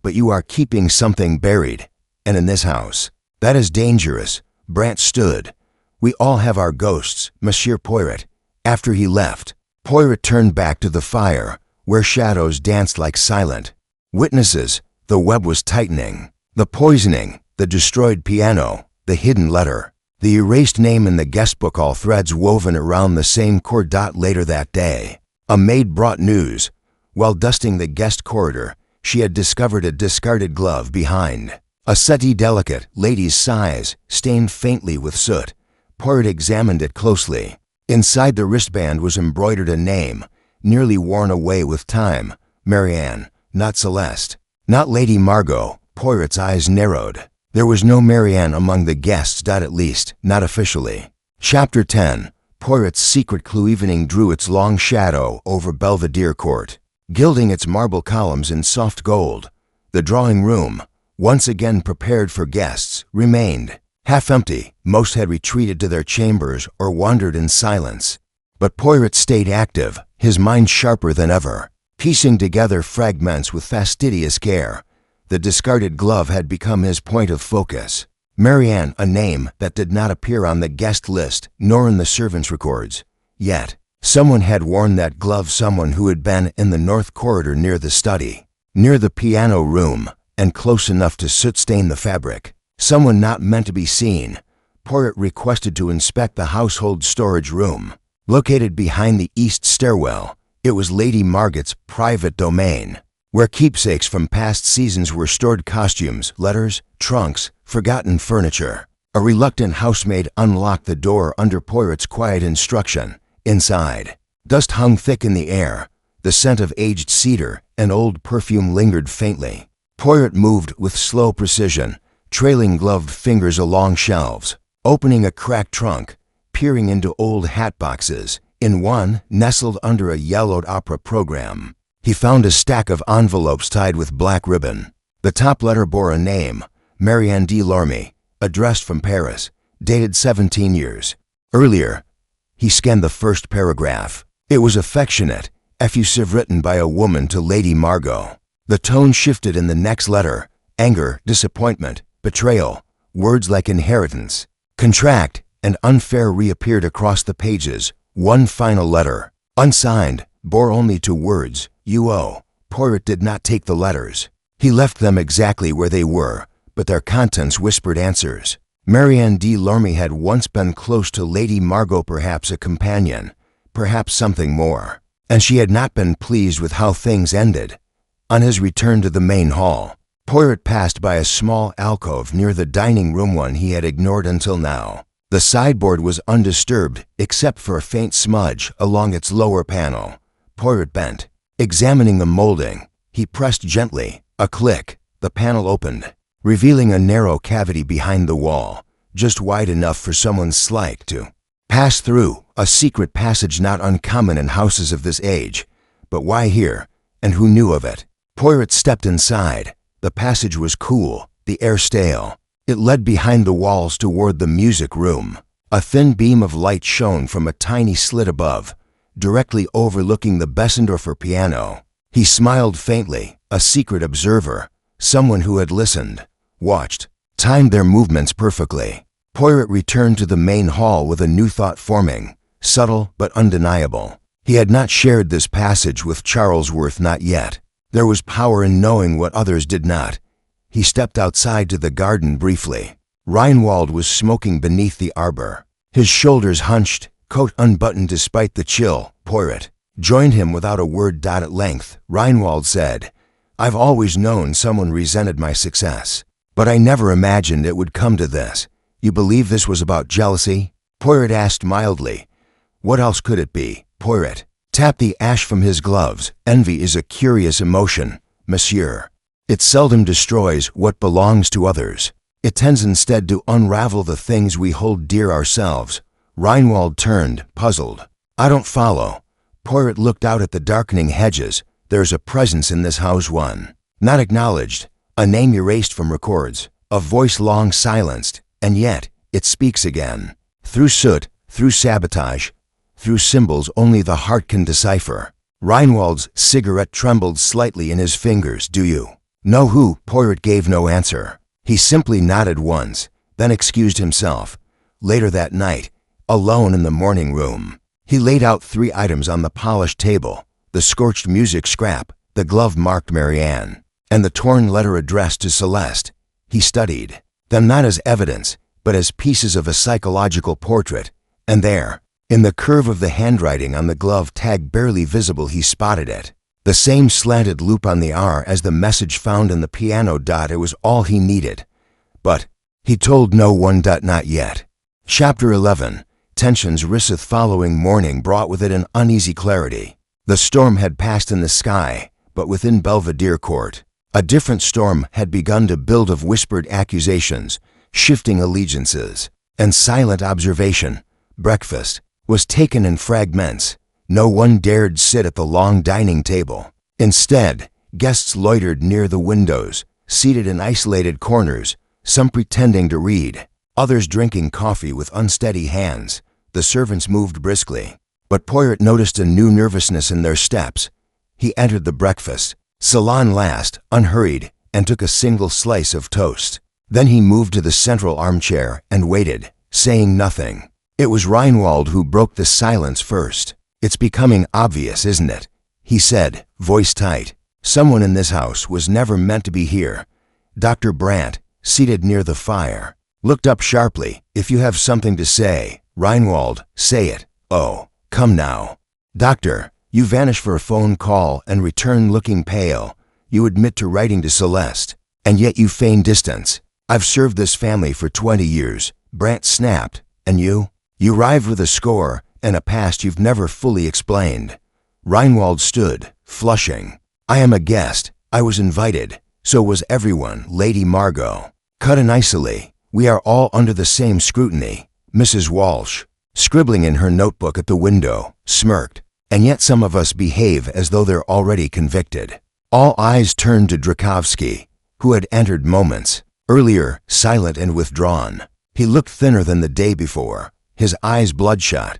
But you are keeping something buried, and in this house. That is dangerous." Brant stood. "We all have our ghosts, Monsieur Poirot." After he left, Poirot turned back to the fire, where shadows danced like silent witnesses. The web was tightening. The poisoning, the destroyed piano, the hidden letter, the erased name in the guest book, all threads woven around the same cord. Later that day, a maid brought news. While dusting the guest corridor, she had discovered a discarded glove behind a settee, delicate, lady's size, stained faintly with soot. Poirot examined it closely. Inside the wristband was embroidered a name, nearly worn away with time. Marianne, not Celeste, not Lady Margot. Poirot's eyes narrowed. There was no Marianne among the guests. At least, not officially. Chapter 10. Poirot's secret clue. Evening drew its long shadow over Belvedere Court, gilding its marble columns in soft gold. The drawing room, once again prepared for guests, remained half empty. Most had retreated to their chambers or wandered in silence. But Poirot stayed active, his mind sharper than ever, piecing together fragments with fastidious care. The discarded glove had become his point of focus. Marianne, a name that did not appear on the guest list nor in the servants' records. Yet, someone had worn that glove, someone who had been in the north corridor near the study, near the piano room, and close enough to soot-stain the fabric. Someone not meant to be seen. Poirot requested to inspect the household storage room, located behind the east stairwell. It was Lady Margot's private domain, where keepsakes from past seasons were stored: costumes, letters, trunks, forgotten furniture. A reluctant housemaid unlocked the door under Poirot's quiet instruction. Inside, dust hung thick in the air. The scent of aged cedar and old perfume lingered faintly. Poirot moved with slow precision, trailing gloved fingers along shelves, opening a cracked trunk, peering into old hat boxes. In one, nestled under a yellowed opera program, he found a stack of envelopes tied with black ribbon. The top letter bore a name, Marianne de Lorme, addressed from Paris, dated 17 years earlier. He scanned the first paragraph. It was affectionate, effusive, written by a woman to Lady Margot. The tone shifted in the next letter: anger, disappointment, betrayal. Words like inheritance, contract, and unfair reappeared across the pages. One final letter, unsigned, bore only 2 words: UO. Poirot did not take the letters. He left them exactly where they were, but their contents whispered answers. Marianne de Lorme had once been close to Lady Margot, perhaps a companion, perhaps something more, and she had not been pleased with how things ended. On his return to the main hall, Poirot passed by a small alcove near the dining room, one he had ignored until now. The sideboard was undisturbed except for a faint smudge along its lower panel. Poirot bent, examining the molding. He pressed gently. A click. The panel opened, revealing a narrow cavity behind the wall, just wide enough for someone's slight to pass through. A secret passage not uncommon in houses of this age. But why here, and who knew of it? Poirot stepped inside. The passage was cool, the air stale. It led behind the walls toward the music room. A thin beam of light shone from a tiny slit above, directly overlooking the Bessendorfer piano. He smiled faintly, a secret observer, someone who had listened, watched, timed their movements perfectly. Poirot returned to the main hall with a new thought forming, subtle but undeniable. He had not shared this passage with Charlesworth, not yet. There was power in knowing what others did not. He stepped outside to the garden briefly. Reinwald was smoking beneath the arbor. His shoulders hunched, coat unbuttoned despite the chill. Poirot joined him without a word. At length, Reinwald said, "I've always known someone resented my success, but I never imagined it would come to this. You believe this was about jealousy?" Poirot asked mildly. "What else could it be?" Poirot tapped the ash from his gloves. "Envy is a curious emotion, monsieur. It seldom destroys what belongs to others. It tends instead to unravel the things we hold dear ourselves." Reinwald turned, puzzled. "I don't follow." Poirot looked out at the darkening hedges. "There's a presence in this house, one not acknowledged, a name erased from records, a voice long silenced, and yet it speaks again. Through soot, through sabotage, through symbols only the heart can decipher." Reinwald's cigarette trembled slightly in his fingers. "Do you know who?" Poirot gave no answer. He simply nodded once, then excused himself. Later that night, alone in the morning room, he laid out 3 items on the polished table: the scorched music scrap, the glove marked Marianne, and the torn letter addressed to Celeste. He studied them not as evidence, but as pieces of a psychological portrait. And there, in the curve of the handwriting on the glove tag barely visible, he spotted it. The same slanted loop on the R as the message found in the piano. It was all he needed. But he told no one. Not yet. Chapter 11. Tensions riseth following morning brought with it an uneasy clarity. The storm had passed in the sky, but within Belvedere Court, a different storm had begun to build of whispered accusations, shifting allegiances, and silent observation. Breakfast was taken in fragments. No one dared sit at the long dining table. Instead, guests loitered near the windows, seated in isolated corners, some pretending to read, others drinking coffee with unsteady hands. The servants moved briskly, but Poirot noticed a new nervousness in their steps. He entered the breakfast salon last, unhurried, and took a single slice of toast. Then he moved to the central armchair and waited, saying nothing. It was Reinwald who broke the silence first. "It's becoming obvious, isn't it?" he said, voice tight. "Someone in this house was never meant to be here." Dr. Brandt, seated near the fire, looked up sharply. "If you have something to say, Reinwald, say it." "Oh, come now. Doctor, you vanish for a phone call and return looking pale. You admit to writing to Celeste, and yet you feign distance." "I've served this family for 20 years, Brandt snapped. "And you? You arrived with a score and a past you've never fully explained." Reinwald stood, flushing. "I am a guest. I was invited. So was everyone, Lady Margot. Cut nicely. We are all under the same scrutiny." Mrs. Walsh, scribbling in her notebook at the window, smirked. "And yet some of us behave as though they're already convicted." All eyes turned to Drakovsky, who had entered moments earlier, silent and withdrawn. He looked thinner than the day before, his eyes bloodshot.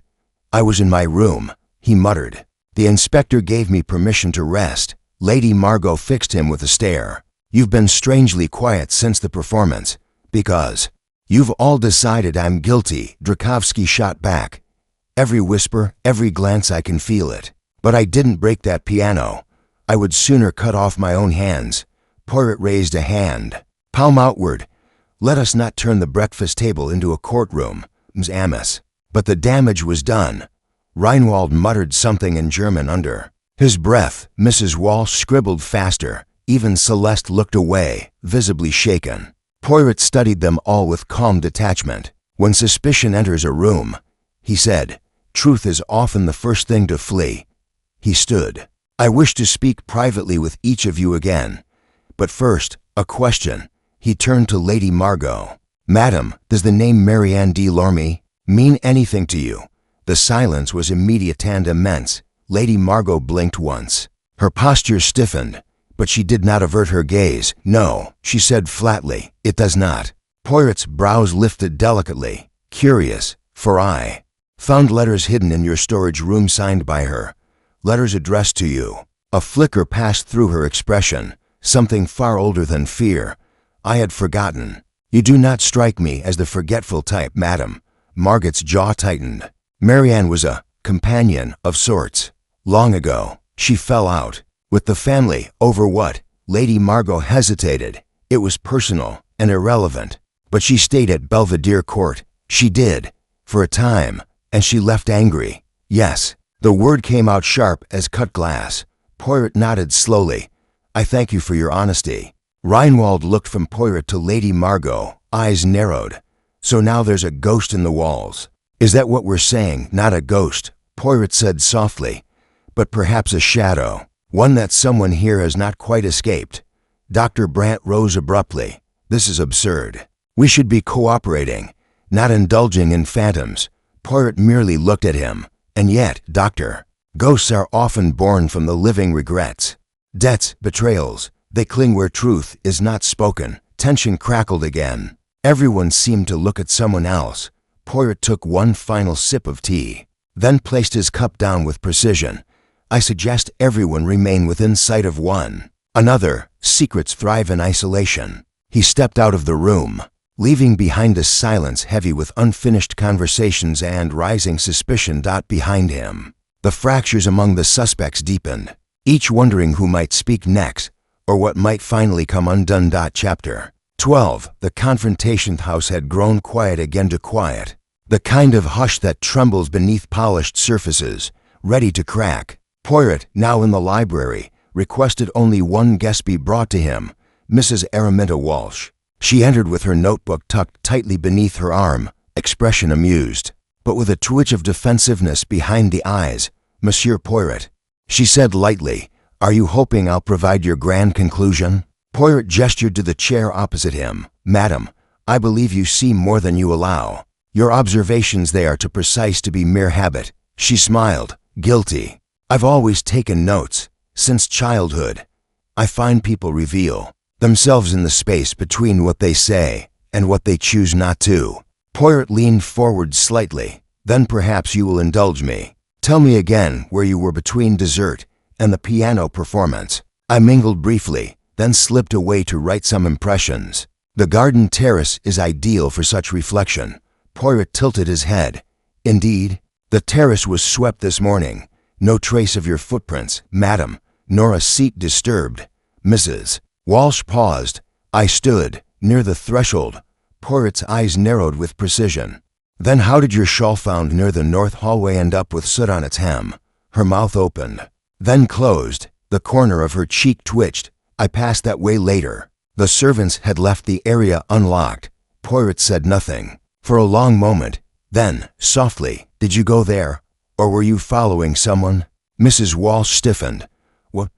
"I was in my room," he muttered. "The inspector gave me permission to rest." Lady Margot fixed him with a stare. "You've been strangely quiet since the performance, because you've all decided I'm guilty." Drakovsky shot back. "Every whisper, every glance, I can feel it. But I didn't break that piano. I would sooner cut off my own hands." Poirot raised a hand, palm outward. "Let us not turn the breakfast table into a courtroom, Ms. Amos." But the damage was done. Reinwald muttered something in German under his breath. Mrs. Walsh scribbled faster. Even Celeste looked away, visibly shaken. Poirot studied them all with calm detachment. "When suspicion enters a room," he said, "truth is often the first thing to flee." He stood. "I wish to speak privately with each of you again. But first, a question." He turned to Lady Margot. "Madam, does the name Marianne de Lorme mean anything to you?" The silence was immediate and immense. Lady Margot blinked once. Her posture stiffened, but she did not avert her gaze. "No," she said flatly, "it does not." Poirot's brows lifted delicately. "Curious. For I found letters hidden in your storage room signed by her. Letters addressed to you. A flicker passed through her expression, something far older than fear. I had forgotten. You do not strike me as the forgetful type, madam. Margot's jaw tightened. Marianne was a companion of sorts. Long ago, she fell out with the family over what? Lady Margot hesitated. It was personal and irrelevant. But she stayed at Belvedere Court. She did, for a time, and she left angry. Yes, the word came out sharp as cut glass. Poirot nodded slowly. I thank you for your honesty. Reinwald looked from Poirot to Lady Margot, eyes narrowed. So now there's a ghost in the walls. Is that what we're saying? Not a ghost, Poirot said softly, but perhaps a shadow, one that someone here has not quite escaped. Dr. Brandt rose abruptly. This is absurd. We should be cooperating, not indulging in phantoms. Poirot merely looked at him. And yet, Doctor, ghosts are often born from the living regrets. Debts, betrayals, they cling where truth is not spoken. Tension crackled again. Everyone seemed to look at someone else. Poirot took one final sip of tea, then placed his cup down with precision. I suggest everyone remain within sight of one another. Secrets thrive in isolation. He stepped out of the room, leaving behind a silence heavy with unfinished conversations and rising suspicion. Behind him, the fractures among the suspects deepened, each wondering who might speak next or what might finally come undone. Chapter 12. The confrontation house had grown quiet again, to quiet, the kind of hush that trembles beneath polished surfaces, ready to crack. Poirot, now in the library, requested only one guest be brought to him, Mrs. Araminta Walsh. She entered with her notebook tucked tightly beneath her arm, expression amused, but with a twitch of defensiveness behind the eyes. Monsieur Poirot, she said lightly, are you hoping I'll provide your grand conclusion? Poirot gestured to the chair opposite him. Madam, I believe you see more than you allow. Your observations, they are too precise to be mere habit. She smiled, guilty. I've always taken notes, since childhood. I find people reveal themselves in the space between what they say and what they choose not to. Poirot leaned forward slightly. Then perhaps you will indulge me. Tell me again where you were between dessert and the piano performance. I mingled briefly, then slipped away to write some impressions. The garden terrace is ideal for such reflection. Poirot tilted his head. Indeed, the terrace was swept this morning. No trace of your footprints, madam, nor a seat disturbed. Mrs. Walsh paused. I stood near the threshold. Poirot's eyes narrowed with precision. Then how did your shawl found near the north hallway end up with soot on its hem? Her mouth opened, then closed. The corner of her cheek twitched. I passed that way later. The servants had left the area unlocked. Poirot said nothing for a long moment. Then, softly, did you go there? Or were you following someone? Mrs. Walsh stiffened. What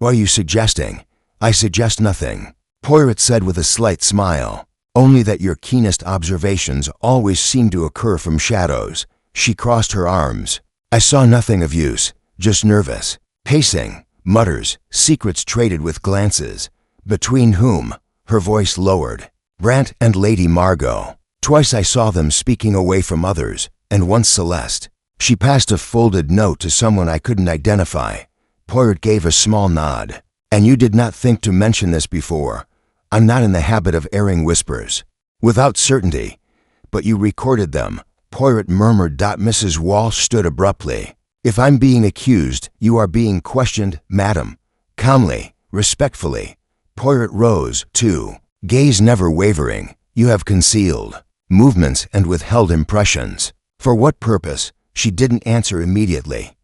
are you suggesting? I suggest nothing, Poirot said with a slight smile. Only that your keenest observations always seem to occur from shadows. She crossed her arms. I saw nothing of use, just nervous, pacing, mutters, secrets traded with glances. Between whom? Her voice lowered. Brandt and Lady Margot. Twice I saw them speaking away from others, and once Celeste. She passed a folded note to someone I couldn't identify. Poirot gave a small nod. And you did not think to mention this before. I'm not in the habit of airing whispers. Without certainty. But you recorded them, Poirot murmured. Mrs. Walsh stood abruptly. If I'm being accused, you are being questioned, madam. Calmly, respectfully. Poirot rose, too, gaze never wavering. You have concealed movements and withheld impressions. For what purpose? She didn't answer immediately.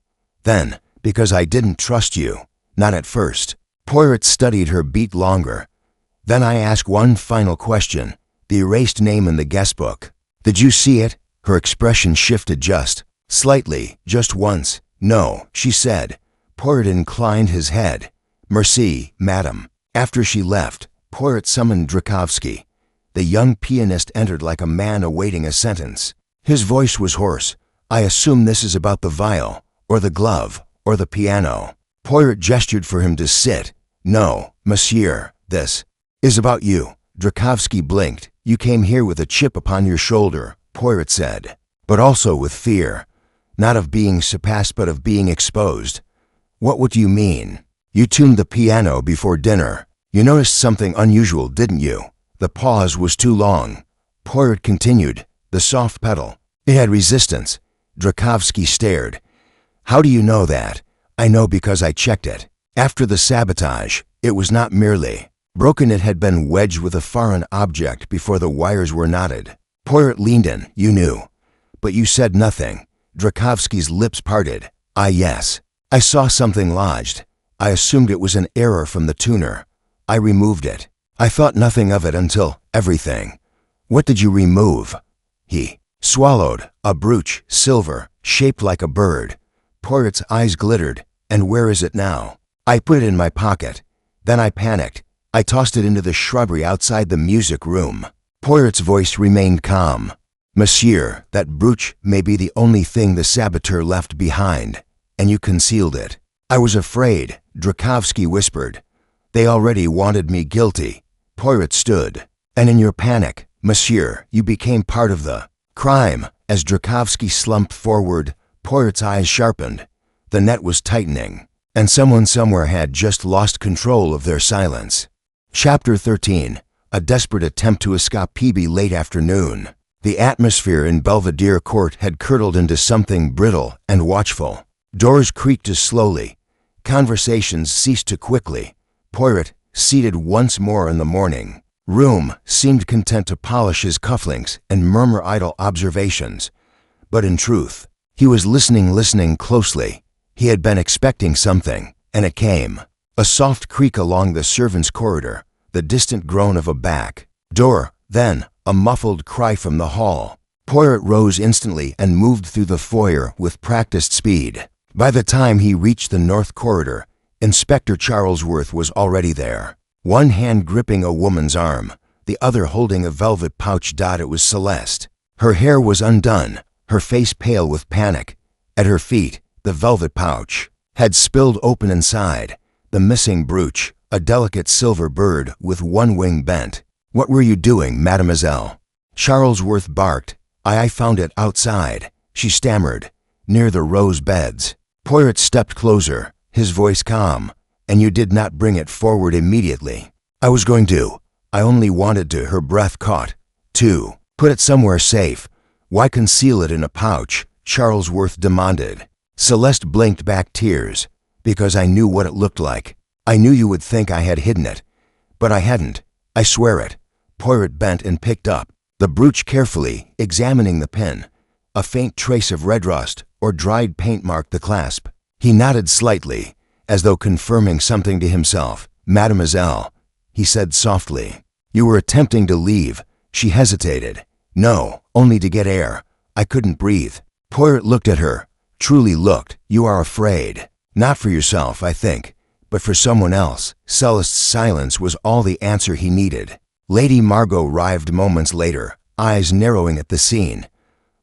Then, because I didn't trust you. Not at first. Poirot studied her beat longer. Then I ask one final question. The erased name in the guest book. Did you see it? Her expression shifted just slightly, just once. No, she said. Poirot inclined his head. Merci, madam. After she left, Poirot summoned Drakovsky. The young pianist entered like a man awaiting a sentence. His voice was hoarse. I assume this is about the viol, or the glove, or the piano. Poirot gestured for him to sit. No, monsieur, this is about you. Drakovsky blinked. You came here with a chip upon your shoulder, Poirot said. but also with fear, not of being surpassed but of being exposed. What do you mean? You tuned the piano before dinner. You noticed something unusual, didn't you? The pause was too long. Poirot continued. The soft pedal. It had resistance. Drakovsky stared. How do you know that? I know because I checked it. After the sabotage, it was not merely broken, it had been wedged with a foreign object before the wires were knotted. Poirot leaned in. You knew. But you said nothing. Drakovsky's lips parted. Yes. I saw something lodged. I assumed it was an error from the tuner. I removed it. I thought nothing of it until everything. What did you remove? He swallowed. A brooch, silver, shaped like a bird. Poirot's eyes glittered. And where is it now? I put it in my pocket. Then I panicked. I tossed it into the shrubbery outside the music room. Poirot's voice remained calm. Monsieur, that brooch may be the only thing the saboteur left behind, and you concealed it. I was afraid, Drakovsky whispered. They already wanted me guilty. Poirot stood. And in your panic, monsieur, you became part of the crime. As Drakovsky slumped forward, Poirot's eyes sharpened. The net was tightening, and someone somewhere had just lost control of their silence. Chapter 13. A desperate attempt to escape. Late afternoon. The atmosphere in Belvedere Court had curdled into something brittle and watchful. Doors creaked slowly. Conversations ceased too quickly. Poirot, seated once more in the morning room, seemed content to polish his cufflinks and murmur idle observations. But in truth, he was listening closely. He had been expecting something, and it came. A soft creak along the servants' corridor, the distant groan of a back door, then a muffled cry from the hall. Poirot rose instantly and moved through the foyer with practiced speed. By the time he reached the north corridor, Inspector Charlesworth was already there, one hand gripping a woman's arm, the other holding a velvet pouch. It was Celeste. Her hair was undone, her face pale with panic. At her feet, the velvet pouch had spilled open inside. The missing brooch, a delicate silver bird with one wing bent. What were you doing, mademoiselle? Charlesworth barked. I found it outside, she stammered, near the rose beds. Poirot stepped closer, his voice calm. And you did not bring it forward immediately? I was going to. I only wanted to. Her breath caught. To put it somewhere safe. Why conceal it in a pouch? Charlesworth demanded. Celeste blinked back tears. Because I knew what it looked like. I knew you would think I had hidden it. But I hadn't. I swear it. Poirot bent and picked up the brooch carefully, examining the pin. A faint trace of red rust or dried paint marked the clasp. He nodded slightly, as though confirming something to himself. Mademoiselle, he said softly. You were attempting to leave. She hesitated. No, only to get air. I couldn't breathe. Poirot looked at her. Truly looked. You are afraid. Not for yourself, I think, but for someone else. Celeste's silence was all the answer he needed. Lady Margot arrived moments later, eyes narrowing at the scene.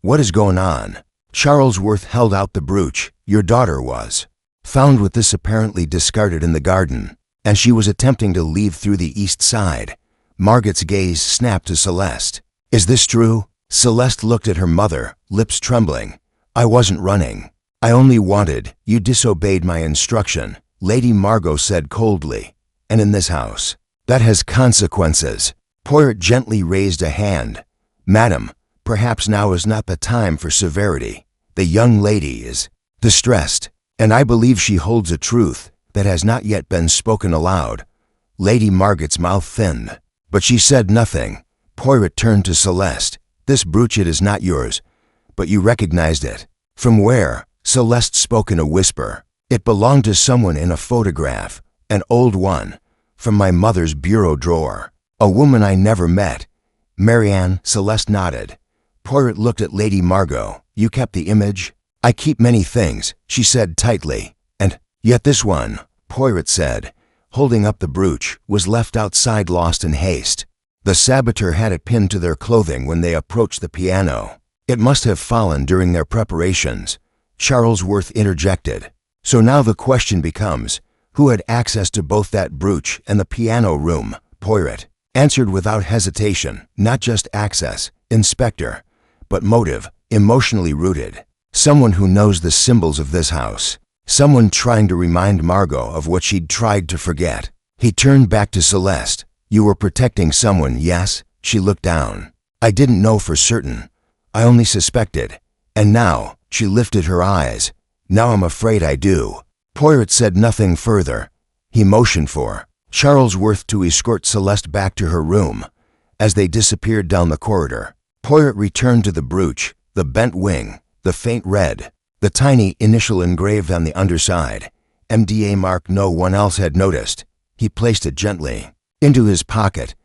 What is going on? Charlesworth held out the brooch. Your daughter was found with this apparently discarded in the garden, and she was attempting to leave through the east side. Margot's gaze snapped to Celeste. Is this true? Celeste looked at her mother, lips trembling. I wasn't running. I only wanted. You disobeyed my instruction, Lady Margot said coldly. And in this house, that has consequences. Poirot gently raised a hand. Madam, perhaps now is not the time for severity. The young lady is distressed, and I believe she holds a truth that has not yet been spoken aloud. Lady Margot's mouth thinned, but she said nothing. Poirot turned to Celeste. This brooch, it is not yours, but you recognized it. From where? Celeste spoke in a whisper. It belonged to someone in a photograph, an old one, from my mother's bureau drawer. A woman I never met. Marianne, Celeste nodded. Poirot looked at Lady Margot. You kept the image? I keep many things, she said tightly. And yet this one, Poirot said, holding up the brooch, was left outside lost in haste. The saboteur had it pinned to their clothing when they approached the piano. It must have fallen during their preparations. Charlesworth interjected. So now the question becomes, who had access to both that brooch and the piano room? Poirot answered without hesitation. Not just access, Inspector, but motive. emotionally rooted. Someone who knows the symbols of this house. Someone trying to remind Margot of what she'd tried to forget. He turned back to Celeste. You were protecting someone, yes? She looked down. I didn't know for certain. I only suspected. And now, she lifted her eyes. Now I'm afraid I do. Poirot said nothing further. He motioned for Charlesworth to escort Celeste back to her room. As they disappeared down the corridor, Poirot returned to the brooch, the bent wing, the faint red, the tiny initial engraved on the underside, MDA mark no one else had noticed. He placed it gently into his pocket.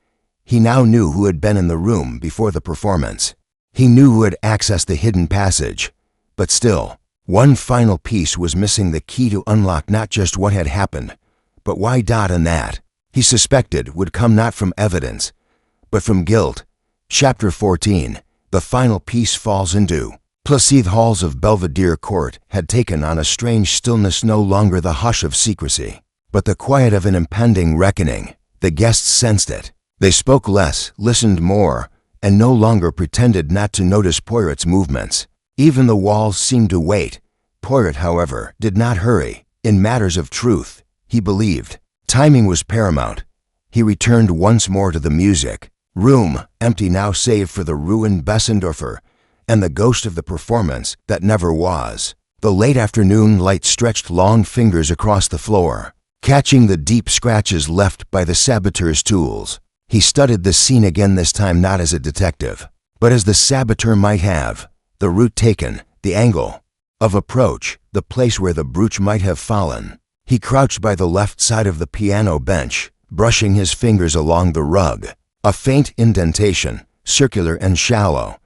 He now knew who had been in the room before the performance. He knew who had accessed the hidden passage. But still, one final piece was missing, the key to unlock not just what had happened, but why. And that, he suspected, would come not from evidence, but from guilt. Chapter 14. The final piece falls into Placide halls of Belvedere Court had taken on a strange stillness, no longer the hush of secrecy, but the quiet of an impending reckoning. The guests sensed it. They spoke less, listened more, and no longer pretended not to notice Poirot's movements. Even the walls seemed to wait. Poirot, however, did not hurry. In matters of truth, he believed timing was paramount. He returned once more to the music. Room empty now save for the ruined Bessendorfer and the ghost of the performance that never was. The late afternoon light stretched long fingers across the floor, catching the deep scratches left by the saboteur's tools. He studied the scene again, this time not as a detective, but as the saboteur might have. The route taken, the angle of approach, the place where the brooch might have fallen. He crouched by the left side of the piano bench, brushing his fingers along the rug. A faint indentation, circular and shallow,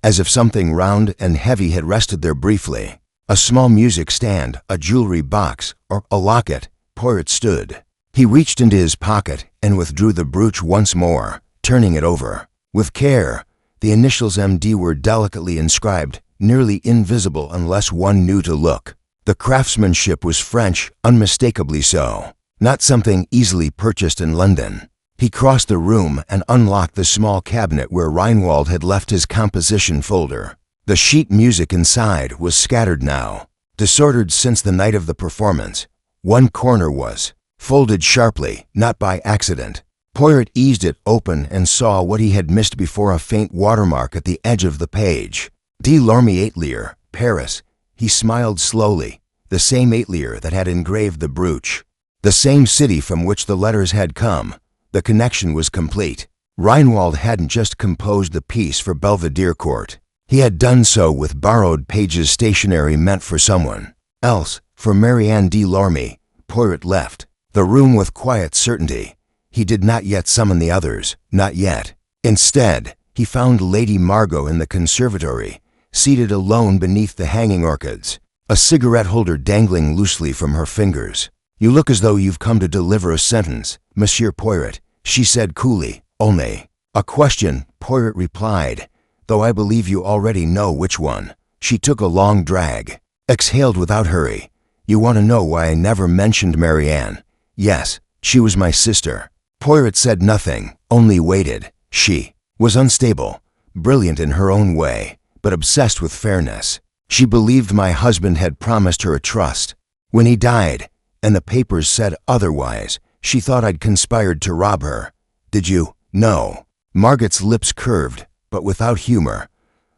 as if something round and heavy had rested there briefly. A small music stand, a jewelry box, or a locket. Poirot stood. He reached into his pocket and withdrew the brooch once more, turning it over. With care, the initials MD were delicately inscribed, nearly invisible unless one knew to look. The craftsmanship was French, unmistakably so, not something easily purchased in London. He crossed the room and unlocked the small cabinet where Reinwald had left his composition folder. The sheet music inside was scattered now, disordered since the night of the performance. One corner was folded sharply, not by accident. Poirot eased it open and saw what he had missed before, a faint watermark at the edge of the page. De Lorme Atelier, Paris. He smiled slowly. The same atelier that had engraved the brooch. The same city from which the letters had come. The connection was complete. Reinwald hadn't just composed the piece for Belvedere Court. He had done so with borrowed pages, stationery meant for someone else, for Marianne de Lorme. Poirot left the room with quiet certainty. He did not yet summon the others, not yet. Instead, he found Lady Margot in the conservatory, seated alone beneath the hanging orchids, a cigarette holder dangling loosely from her fingers. You look as though you've come to deliver a sentence, Monsieur Poirot, she said coolly. Only a question, Poirot replied, though I believe you already know which one. She took a long drag, exhaled without hurry. You want to know why I never mentioned Marianne? Yes, she was my sister. Poirot said nothing, only waited. She was unstable, brilliant in her own way, but obsessed with fairness. She believed my husband had promised her a trust. When he died, and the papers said otherwise, she thought I'd conspired to rob her. Did you? No. Margot's lips curved, but without humor.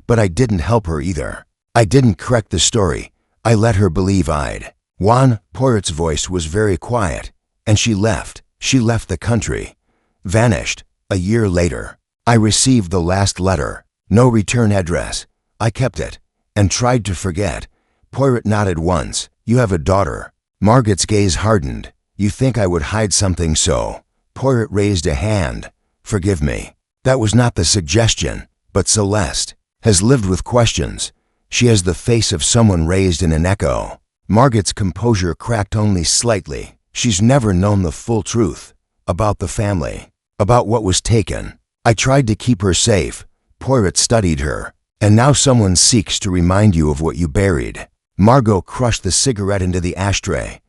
But I didn't help her either. I didn't correct the story. I let her believe I'd won. Poirot's voice was very quiet. And she left. She left the country. Vanished. A year later. I received the last letter. No return address. I kept it. And tried to forget. Poirot nodded once. You have a daughter. Margot's gaze hardened. You think I would hide something so? Poirot raised a hand. Forgive me. That was not the suggestion. But Celeste has lived with questions. She has the face of someone raised in an echo. Margot's composure cracked only slightly. She's never known the full truth. About the family. About what was taken. I tried to keep her safe. Poirot studied her. And now someone seeks to remind you of what you buried. Margot crushed the cigarette into the ashtray.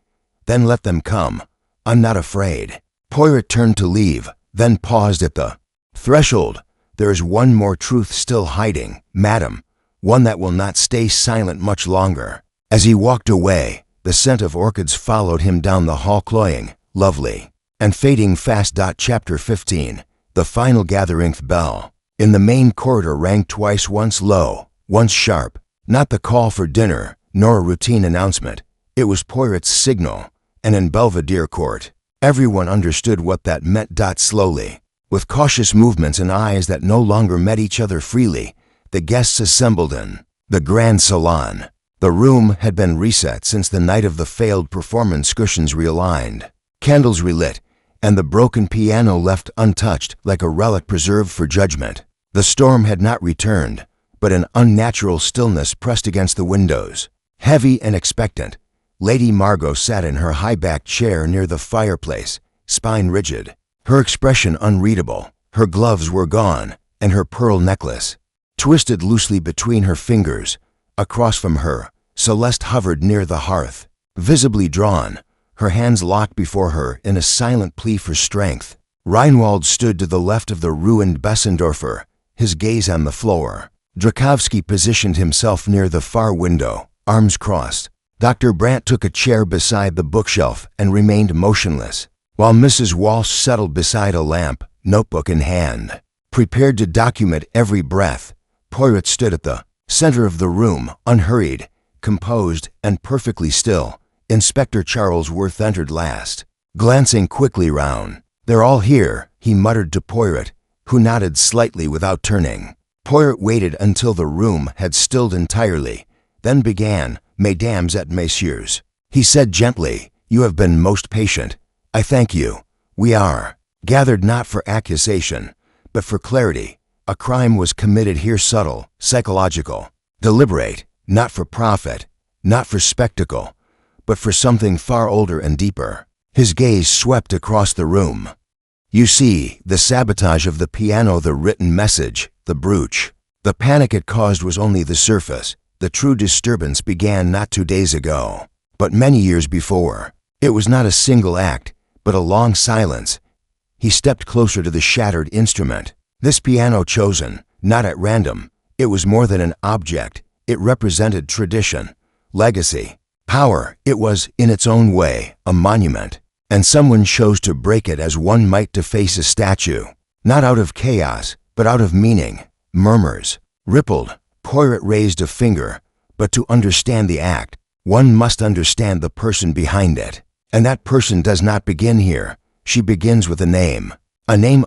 Then let them come. I'm not afraid. Poirot turned to leave, then paused at the threshold. There is one more truth still hiding, madam. one that will not stay silent much longer. As he walked away, the scent of orchids followed him down the hall, cloying, lovely, and fading fast. Chapter 15. The final gathering bell. In the main corridor rang twice, once low, once sharp. Not the call for dinner, nor a routine announcement. It was Poirot's signal, and in Belvedere Court, everyone understood what that meant. Slowly, with cautious movements and eyes that no longer met each other freely, the guests assembled in the grand salon. The room had been reset since the night of the failed performance, cushions realigned, candles relit, and the broken piano left untouched like a relic preserved for judgment. The storm had not returned, but an unnatural stillness pressed against the windows. Heavy and expectant, Lady Margot sat in her high-backed chair near the fireplace, spine rigid, her expression unreadable. Her gloves were gone, and her pearl necklace twisted loosely between her fingers. Across from her, Celeste hovered near the hearth, visibly drawn, her hands locked before her in a silent plea for strength. Reinwald stood to the left of the ruined Bessendorfer, his gaze on the floor. Drakowski positioned himself near the far window, arms crossed. Dr. Brandt took a chair beside the bookshelf and remained motionless, while Mrs. Walsh settled beside a lamp, notebook in hand, prepared to document every breath. Poirot stood at the center of the room, unhurried, composed, and perfectly still. Inspector Charles Worth entered last, glancing quickly round. "They're all here," he muttered to Poirot, who nodded slightly without turning. Poirot waited until the room had stilled entirely, then began, "Mesdames et messieurs," he said gently, "you have been most patient. I thank you. We are gathered not for accusation, but for clarity. A crime was committed here, subtle, psychological, deliberate, not for profit, not for spectacle, but for something far older and deeper." His gaze swept across the room. "You see, the sabotage of the piano, the written message, the brooch. The panic it caused was only the surface. The true disturbance began not 2 days ago, but many years before. It was not a single act, but a long silence." He stepped closer to the shattered instrument. This piano chosen, not at random, it was more than an object. It represented tradition, legacy, power. It was, in its own way, a monument. And someone chose to break it as one might deface a statue. Not out of chaos, but out of meaning. Murmurs rippled. Poirot raised a finger. But to understand the act, one must understand the person behind it. And that person does not begin here. She begins with a name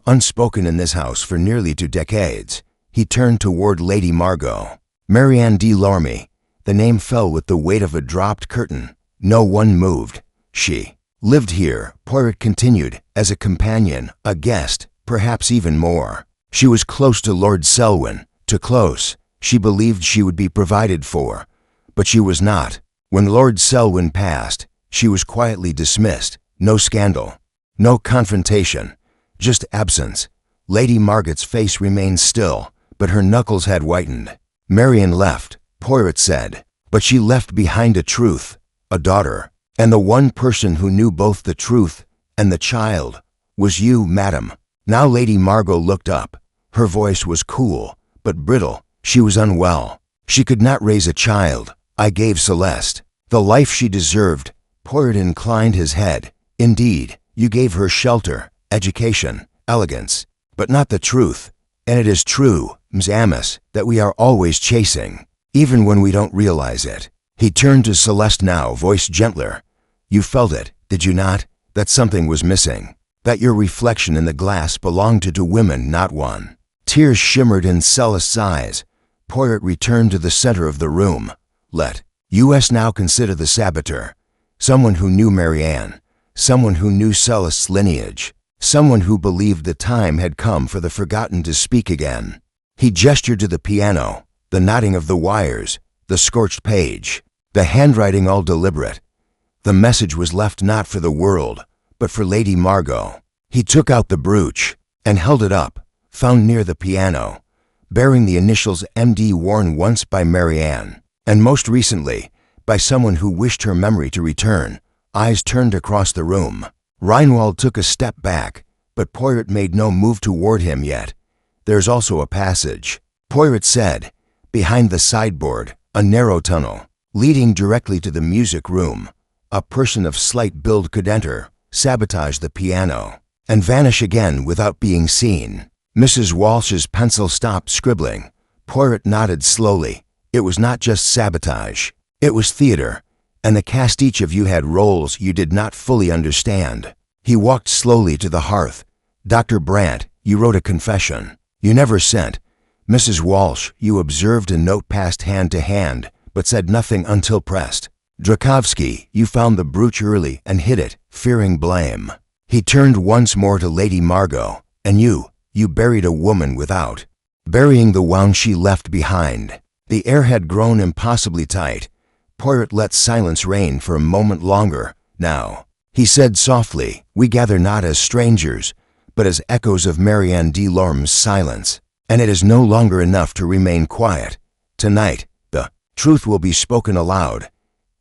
unspoken in this house for nearly 2 decades. He turned toward Lady Margot. Marianne de Lorme. The name fell with the weight of a dropped curtain. No one moved. She lived here, Poirot continued, as a companion, a guest, perhaps even more. She was close to Lord Selwyn, too close. She believed she would be provided for, but she was not. When Lord Selwyn passed, she was quietly dismissed. No scandal, no confrontation, just absence. Lady Margot's face remained still, but her knuckles had whitened. "Marian left," Poirot said, "but she left behind a truth, a daughter. And the one person who knew both the truth and the child was you, madam." Now Lady Margot looked up. Her voice was cool, but brittle. She was unwell. She could not raise a child. "I gave Celeste the life she deserved." Poirot inclined his head. "Indeed, you gave her shelter, education, elegance, but not the truth. And it is true, Ms. Amos, that we are always chasing, even when we don't realize it." He turned to Celeste now, voice gentler. "You felt it, did you not? That something was missing. That your reflection in the glass belonged to 2 women, not one." Tears shimmered in Celeste's eyes. Poirot returned to the center of the room. "Let us now consider the saboteur. Someone who knew Marianne, someone who knew Celeste's lineage, someone who believed the time had come for the forgotten to speak again." He gestured to the piano, the knotting of the wires, the scorched page, the handwriting all deliberate. The message was left not for the world, but for Lady Margot. He took out the brooch and held it up, found near the piano, bearing the initials M.D. worn once by Marianne, and most recently by someone who wished her memory to return. Eyes turned across the room. Reinwald took a step back, but Poirot made no move toward him yet. "There's also a passage," Poirot said, Behind the sideboard, a narrow tunnel, leading directly to the music room. A person of slight build could enter, sabotage the piano, and vanish again without being seen. Mrs. Walsh's pencil stopped scribbling. Poirot nodded slowly. It was not just sabotage. It was theater, and the cast each of you had roles you did not fully understand. He walked slowly to the hearth. Dr. Brandt, you wrote a confession. You never sent. Mrs. Walsh, you observed a note passed hand to hand, but said nothing until pressed. Drakovsky, you found the brooch early and hid it, fearing blame. He turned once more to Lady Margot. And you buried a woman without burying the wound she left behind. The air had grown impossibly tight. Poirot let silence reign for a moment longer. Now, he said softly, we gather not as strangers, but as echoes of Marianne Delorme's silence. And it is no longer enough to remain quiet. Tonight, the truth will be spoken aloud.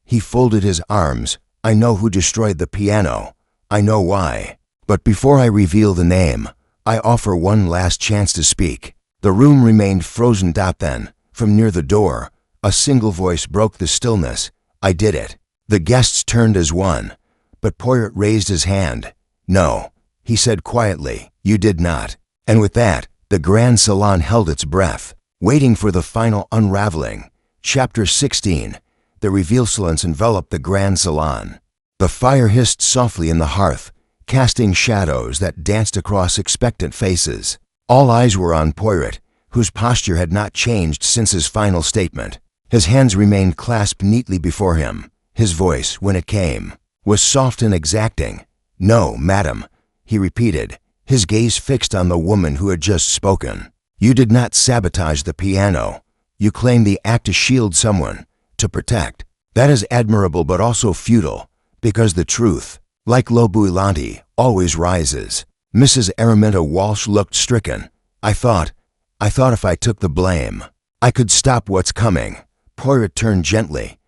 He folded his arms. I know who destroyed the piano. I know why. But before I reveal the name, I offer one last chance to speak. The room remained frozen. Then, from near the door, a single voice broke the stillness. I did it. The guests turned as one, but Poirot raised his hand. No, he said quietly, you did not. And with that, the grand salon held its breath, waiting for the final unraveling. Chapter 16. The reveal. Silence enveloped the grand salon. The fire hissed softly in the hearth, casting shadows that danced across expectant faces. All eyes were on Poirot, whose posture had not changed since his final statement. His hands remained clasped neatly before him. His voice, when it came, was soft and exacting. No, madam, he repeated, his gaze fixed on the woman who had just spoken. You did not sabotage the piano. You claimed the act to shield someone, to protect. That is admirable but also futile, because the truth, like Whodunit, always rises. Mrs. Araminta Walsh looked stricken. I thought if I took the blame, I could stop what's coming. Poirot turned gently.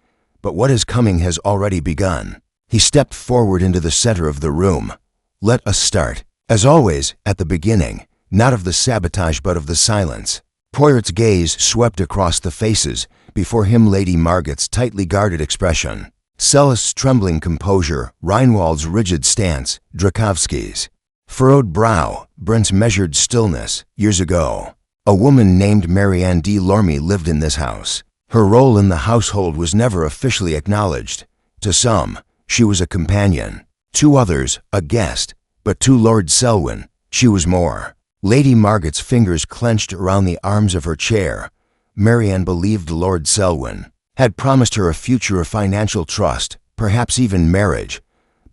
But what is coming has already begun. He stepped forward into the center of the room. Let us start. As always, at the beginning, not of the sabotage but of the silence. Poirot's gaze swept across the faces, before him Lady Margot's tightly guarded expression, Celeste's trembling composure, Reinwald's rigid stance, Drakovsky's furrowed brow, Brent's measured stillness. Years ago, a woman named Marianne Delorme lived in this house. Her role in the household was never officially acknowledged. To some, she was a companion. To others, a guest. But to Lord Selwyn, she was more. Lady Margot's fingers clenched around the arms of her chair. Marianne believed Lord Selwyn had promised her a future of financial trust, perhaps even marriage.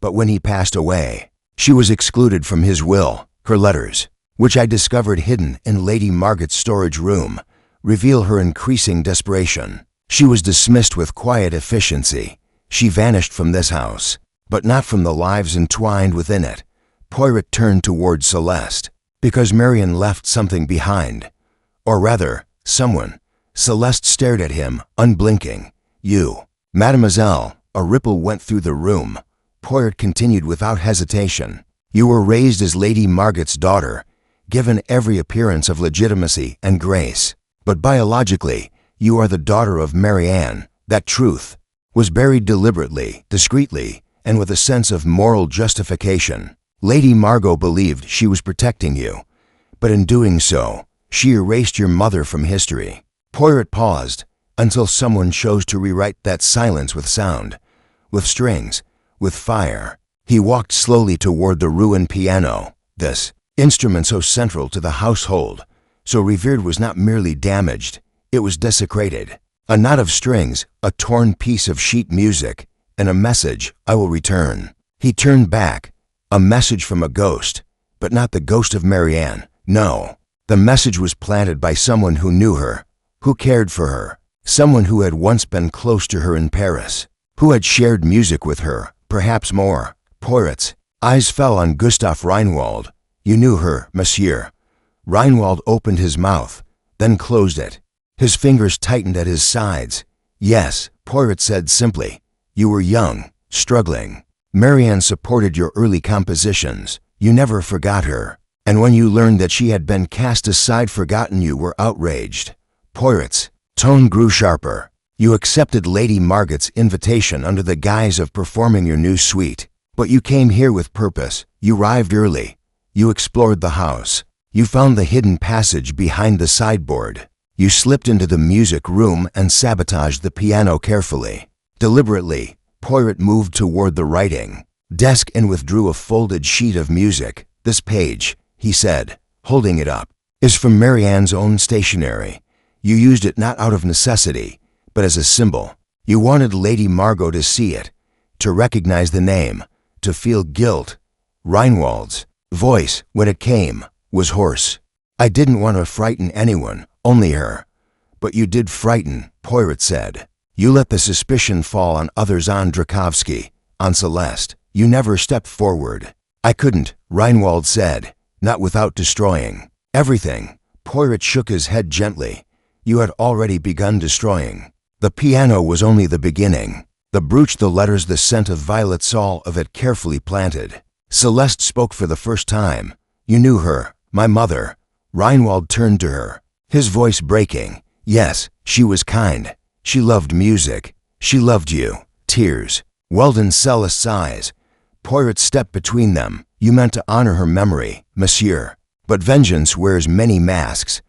But when he passed away, she was excluded from his will. Her letters, which I discovered hidden in Lady Margot's storage room, reveal her increasing desperation. She was dismissed with quiet efficiency. She vanished from this house, but not from the lives entwined within it. Poirot turned toward Celeste, because Marianne left something behind. Or rather, someone. Celeste stared at him, unblinking. You, mademoiselle, a ripple went through the room. Poirot continued without hesitation. You were raised as Lady Margot's daughter, given every appearance of legitimacy and grace. But biologically, you are the daughter of Marianne. That truth was buried deliberately, discreetly, and with a sense of moral justification. Lady Margot believed she was protecting you, but in doing so, she erased your mother from history. Poirot paused until someone chose to rewrite that silence with sound, with strings, with fire. He walked slowly toward the ruined piano. This instrument so central to the household, so revered, was not merely damaged, it was desecrated. A knot of strings, a torn piece of sheet music, and a message, I will return. He turned back. A message from a ghost, but not the ghost of Marianne. No, the message was planted by someone who knew her, who cared for her, someone who had once been close to her in Paris, who had shared music with her, perhaps more. Poirot's eyes fell on Gustave Reinwald. You knew her, monsieur. Reinwald opened his mouth, then closed it. His fingers tightened at his sides. Yes, Poirot said simply. You were young, struggling. Marianne supported your early compositions. You never forgot her. And when you learned that she had been cast aside, forgotten, you were outraged. Poirot's tone grew sharper. You accepted Lady Margot's invitation under the guise of performing your new suite. But you came here with purpose. You arrived early. You explored the house. You found the hidden passage behind the sideboard. You slipped into the music room and sabotaged the piano carefully. Deliberately, Poirot moved toward the writing desk and withdrew a folded sheet of music. "This page," he said, holding it up, "is from Marianne's own stationery. You used it not out of necessity, but as a symbol. You wanted Lady Margot to see it, to recognize the name, to feel guilt." Reinwald's voice, when it came, was hoarse. "I didn't want to frighten anyone, only her." "But you did frighten," Poirot said. "You let the suspicion fall on others, on Drakovsky, on Celeste. You never stepped forward." "I couldn't," Reinwald said, "not without destroying everything." Poirot shook his head gently. "You had already begun destroying. The piano was only the beginning. The brooch, the letters, the scent of violets, all of it carefully planted." Celeste spoke for the first time. "You knew her, my mother." Reinwald turned to her, his voice breaking. "Yes, she was kind. She loved music. She loved you." Tears welled in Celeste's eyes. Poirot stepped between them. "You meant to honor her memory, monsieur. But vengeance wears many masks.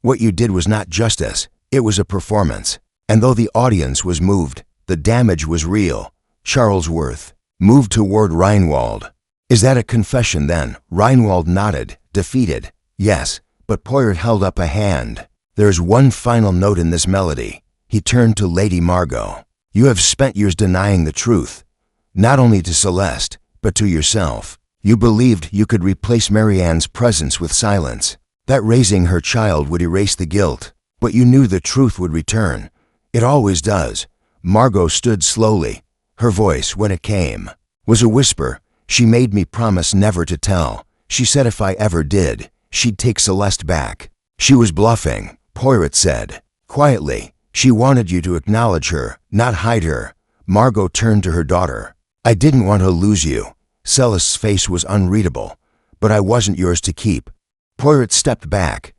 What you did was not justice. It was a performance. And though the audience was moved, the damage was real." Charlesworth moved toward Reinwald. "Is that a confession, then?" Reinwald nodded, defeated. "Yes." But Poirot held up a hand. "There's one final note in this melody." He turned to Lady Margot. "You have spent years denying the truth, not only to Celeste, but to yourself. You believed you could replace Marianne's presence with silence, that raising her child would erase the guilt. But you knew the truth would return. It always does." Margot stood slowly. Her voice, when it came, was a whisper. "She made me promise never to tell. She said if I ever did, she'd take Celeste back." "She was bluffing," Poirot said quietly. "She wanted you to acknowledge her, not hide her." Margot turned to her daughter. "I didn't want to lose you." Celeste's face was unreadable. "But I wasn't yours to keep." Poirot stepped back.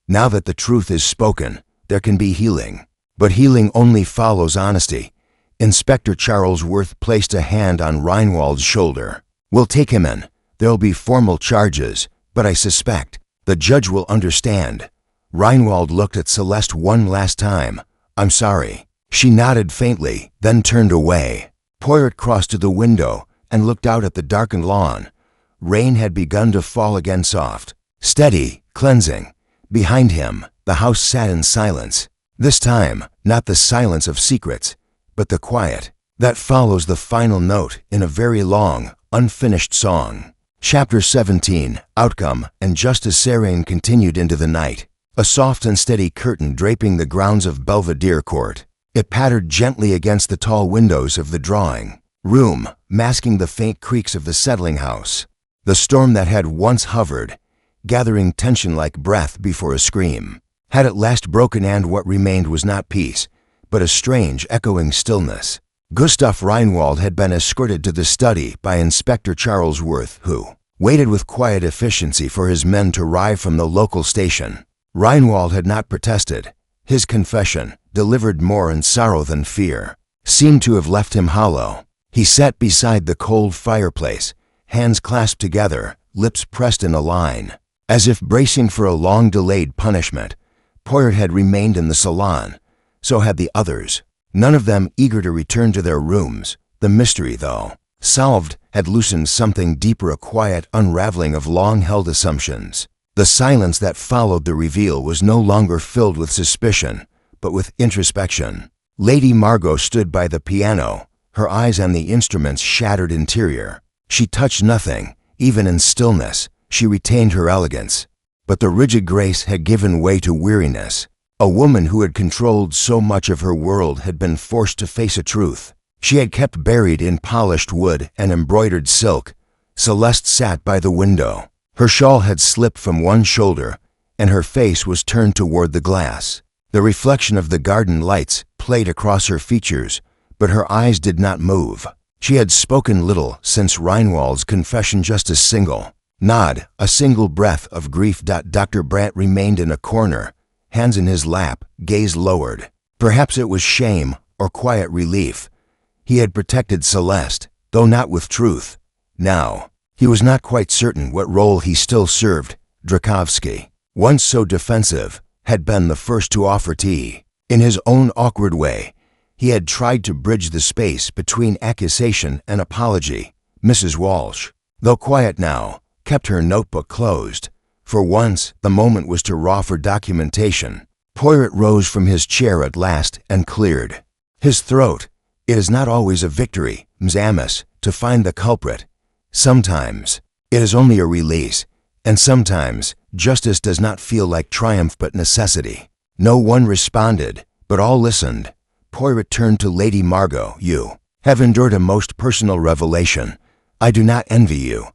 "Now that the truth is spoken, there can be healing. But healing only follows honesty." Inspector Charlesworth placed a hand on Reinwald's shoulder. "We'll take him in. There'll be formal charges, but I suspect the judge will understand." Reinwald looked at Celeste one last time. "I'm sorry." She nodded faintly, then turned away. Poirot crossed to the window and looked out at the darkened lawn. Rain had begun to fall again, soft, steady, cleansing. Behind him, the house sat in silence. This time, not the silence of secrets, but the quiet that follows the final note in a very long, unfinished song. Chapter 17, Outcome, and Justice Serene continued into the night. A soft and steady curtain draping the grounds of Belvedere Court. It pattered gently against the tall windows of the drawing room, masking the faint creaks of the settling house. The storm that had once hovered, gathering tension like breath before a scream, had at last broken, and what remained was not peace, but a strange, echoing stillness. Gustav Reinwald had been escorted to the study by Inspector Charlesworth, who waited with quiet efficiency for his men to arrive from the local station. Reinwald had not protested. His confession, delivered more in sorrow than fear, seemed to have left him hollow. He sat beside the cold fireplace, hands clasped together, lips pressed in a line, as if bracing for a long-delayed punishment. Poirot had remained in the salon. So had the others, none of them eager to return to their rooms. The mystery, though solved, had loosened something deeper, a quiet unraveling of long-held assumptions. The silence that followed the reveal was no longer filled with suspicion, but with introspection. Lady Margot stood by the piano, her eyes on the instrument's shattered interior. She touched nothing, even in stillness. She retained her elegance, but the rigid grace had given way to weariness. A woman who had controlled so much of her world had been forced to face a truth she had kept buried in polished wood and embroidered silk. Celeste sat by the window. Her shawl had slipped from one shoulder, and her face was turned toward the glass. The reflection of the garden lights played across her features, but her eyes did not move. She had spoken little since Reinwald's confession, just a single nod, a single breath of grief. Dr. Brandt remained in a corner, hands in his lap, gaze lowered. Perhaps it was shame or quiet relief. He had protected Celeste, though not with truth. Now, he was not quite certain what role he still served. Drakovsky, once so defensive, had been the first to offer tea. In his own awkward way, he had tried to bridge the space between accusation and apology. Mrs. Walsh, though quiet now, kept her notebook closed. For once, the moment was too raw for documentation. Poirot rose from his chair at last and cleared his throat. It is not always a victory, Ms. Amos, to find the culprit. Sometimes it is only a release, and sometimes justice does not feel like triumph but necessity. No one responded, but all listened. Poirot turned to Lady Margot. You have endured a most personal revelation. I do not envy you,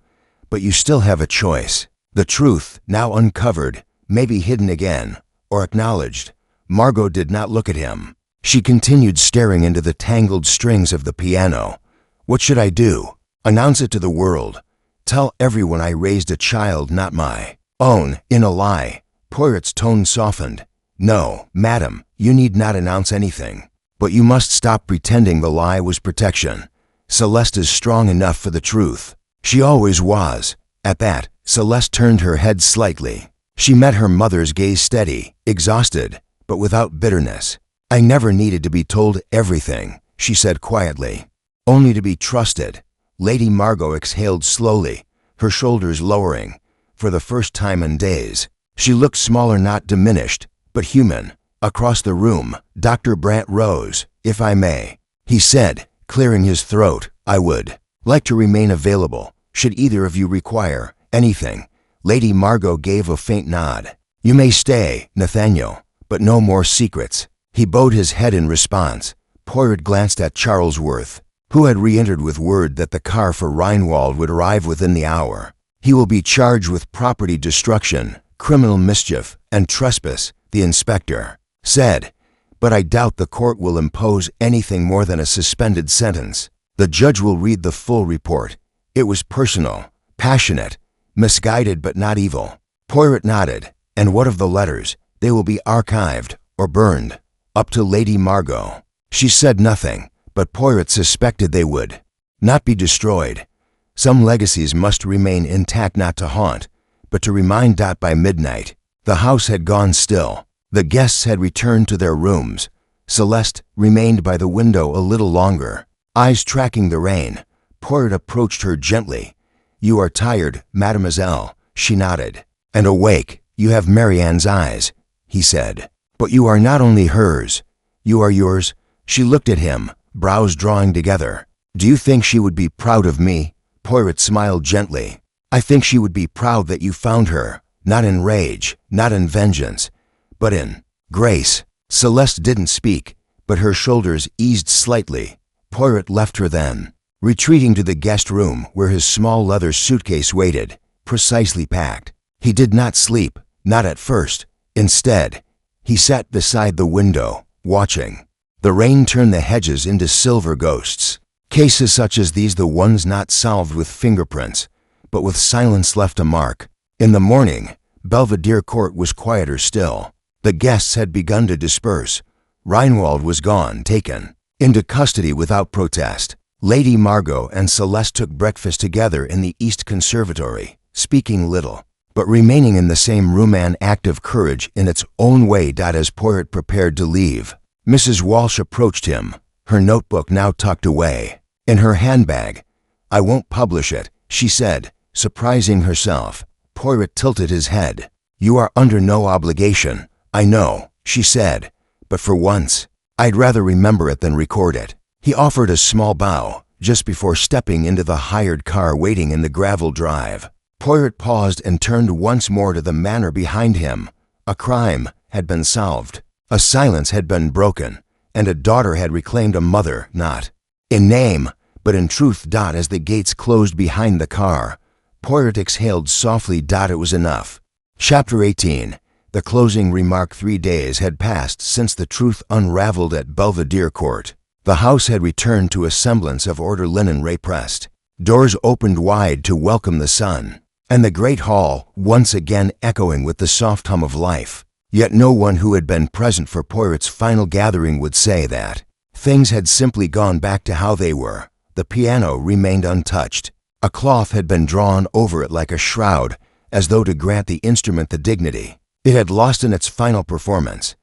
but you still have a choice. The truth, now uncovered, may be hidden again, or acknowledged. Margot did not look at him. She continued staring into the tangled strings of the piano. What should I do? Announce it to the world. Tell everyone I raised a child not my own in a lie. Poirot's tone softened. No, madam, you need not announce anything. But you must stop pretending the lie was protection. Celeste is strong enough for the truth. She always was. At that, Celeste turned her head slightly. She met her mother's gaze steady, exhausted, but without bitterness. I never needed to be told everything, she said quietly. Only to be trusted. Lady Margot exhaled slowly, her shoulders lowering. For the first time in days, she looked smaller, not diminished, but human. Across the room, Dr. Brandt rose. If I may, he said, clearing his throat, I would like to remain available, should either of you require anything. Lady Margot gave a faint nod. You may stay, Nathaniel, but no more secrets. He bowed his head in response. Poirot glanced at Charlesworth, who had re-entered with word that the car for Reinwald would arrive within the hour. He will be charged with property destruction, criminal mischief, and trespass, the inspector said, but I doubt the court will impose anything more than a suspended sentence. The judge will read the full report. It was personal, passionate, misguided but not evil. Poirot nodded. And what of the letters? They will be archived or burned. Up to Lady Margot. She said nothing, but Poirot suspected they would not be destroyed. Some legacies must remain intact, not to haunt, but to remind. By midnight, the house had gone still. The guests had returned to their rooms. Celeste remained by the window a little longer, eyes tracking the rain. Poirot approached her gently. You are tired, mademoiselle, she nodded. And awake. You have Marianne's eyes, he said. But you are not only hers. You are yours. She looked at him, brows drawing together. Do you think she would be proud of me? Poirot smiled gently. I think she would be proud that you found her, not in rage, not in vengeance, but in grace. Celeste didn't speak, but her shoulders eased slightly. Poirot left her then, retreating to the guest room where his small leather suitcase waited, precisely packed. He did not sleep, not at first. Instead, he sat beside the window, watching. The rain turned the hedges into silver ghosts. Cases such as these, the ones not solved with fingerprints, but with silence left a mark. In the morning, Belvedere Court was quieter still. The guests had begun to disperse. Reinwald was gone, taken into custody without protest. Lady Margot and Celeste took breakfast together in the East Conservatory, speaking little, but remaining in the same room, an act of courage in its own way. As Poirot prepared to leave, Mrs. Walsh approached him, her notebook now tucked away in her handbag. I won't publish it, she said, surprising herself. Poirot tilted his head. You are under no obligation. I know, she said, but for once, I'd rather remember it than record it. He offered a small bow just before stepping into the hired car waiting in the gravel drive. Poirot paused and turned once more to the manor behind him. A crime had been solved. A silence had been broken, and a daughter had reclaimed a mother, not in name, but in truth. As the gates closed behind the car, Poirot exhaled softly. It was enough. Chapter 18. The closing remark. 3 days had passed since the truth unraveled at Belvedere Court. The house had returned to a semblance of order. Linen repressed. Doors opened wide to welcome the sun, and the great hall once again echoing with the soft hum of life. Yet no one who had been present for Poirot's final gathering would say that. Things had simply gone back to how they were. The piano remained untouched. A cloth had been drawn over it like a shroud, as though to grant the instrument the dignity it had lost in its final performance.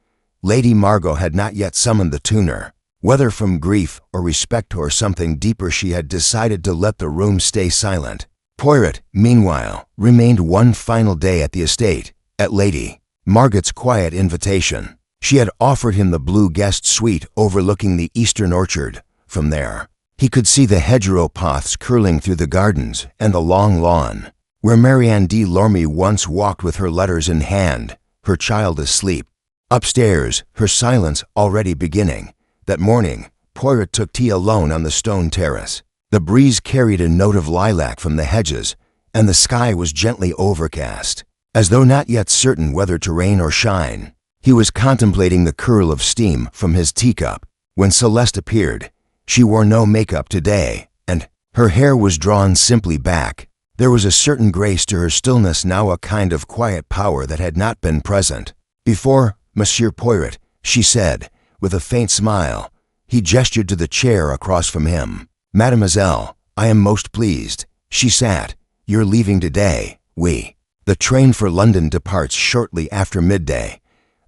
Lady Margot had not yet summoned the tuner. Whether from grief or respect or something deeper, she had decided to let the room stay silent. Poirot, meanwhile, remained one final day at the estate, at Lady Margot's quiet invitation. She had offered him the blue guest suite overlooking the eastern orchard. From there, he could see the hedgerow paths curling through the gardens and the long lawn, where Marianne de Lorme once walked with her letters in hand, her child asleep. Upstairs, her silence already beginning. That morning, Poirot took tea alone on the stone terrace. The breeze carried a note of lilac from the hedges, and the sky was gently overcast, as though not yet certain whether to rain or shine. He was contemplating the curl of steam from his teacup when Celeste appeared. She wore no makeup today, and her hair was drawn simply back. There was a certain grace to her stillness now, a kind of quiet power that had not been present before. Monsieur Poirot, she said, with a faint smile. He gestured to the chair across from him. Mademoiselle, I am most pleased. She sat. You're leaving today? Oui. The train for London departs shortly after midday.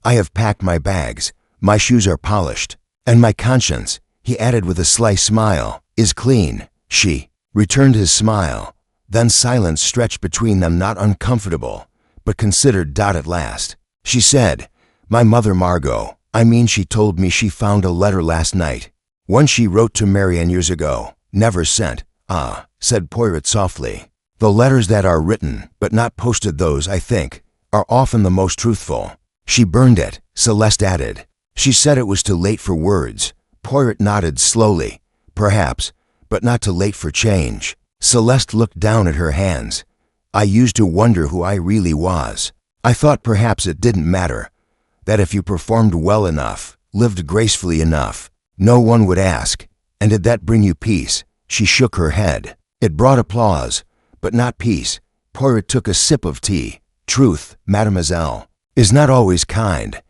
I have packed my bags. My shoes are polished. And my conscience, he added with a sly smile, is clean. She returned his smile. Then silence stretched between them, not uncomfortable, but considered. At last, she said, My mother Margot, she told me she found a letter last night. One she wrote to Marianne years ago, never sent. Ah, said Poirot softly. The letters that are written, but not posted, those, I think, are often the most truthful. She burned it, Celeste added. She said it was too late for words. Poirot nodded slowly. Perhaps, but not too late for change. Celeste looked down at her hands. I used to wonder who I really was. I thought perhaps it didn't matter. That if you performed well enough, lived gracefully enough, no one would ask. And did that bring you peace? She shook her head. It brought applause, but not peace. Poirot took a sip of tea. Truth, mademoiselle, is not always kind,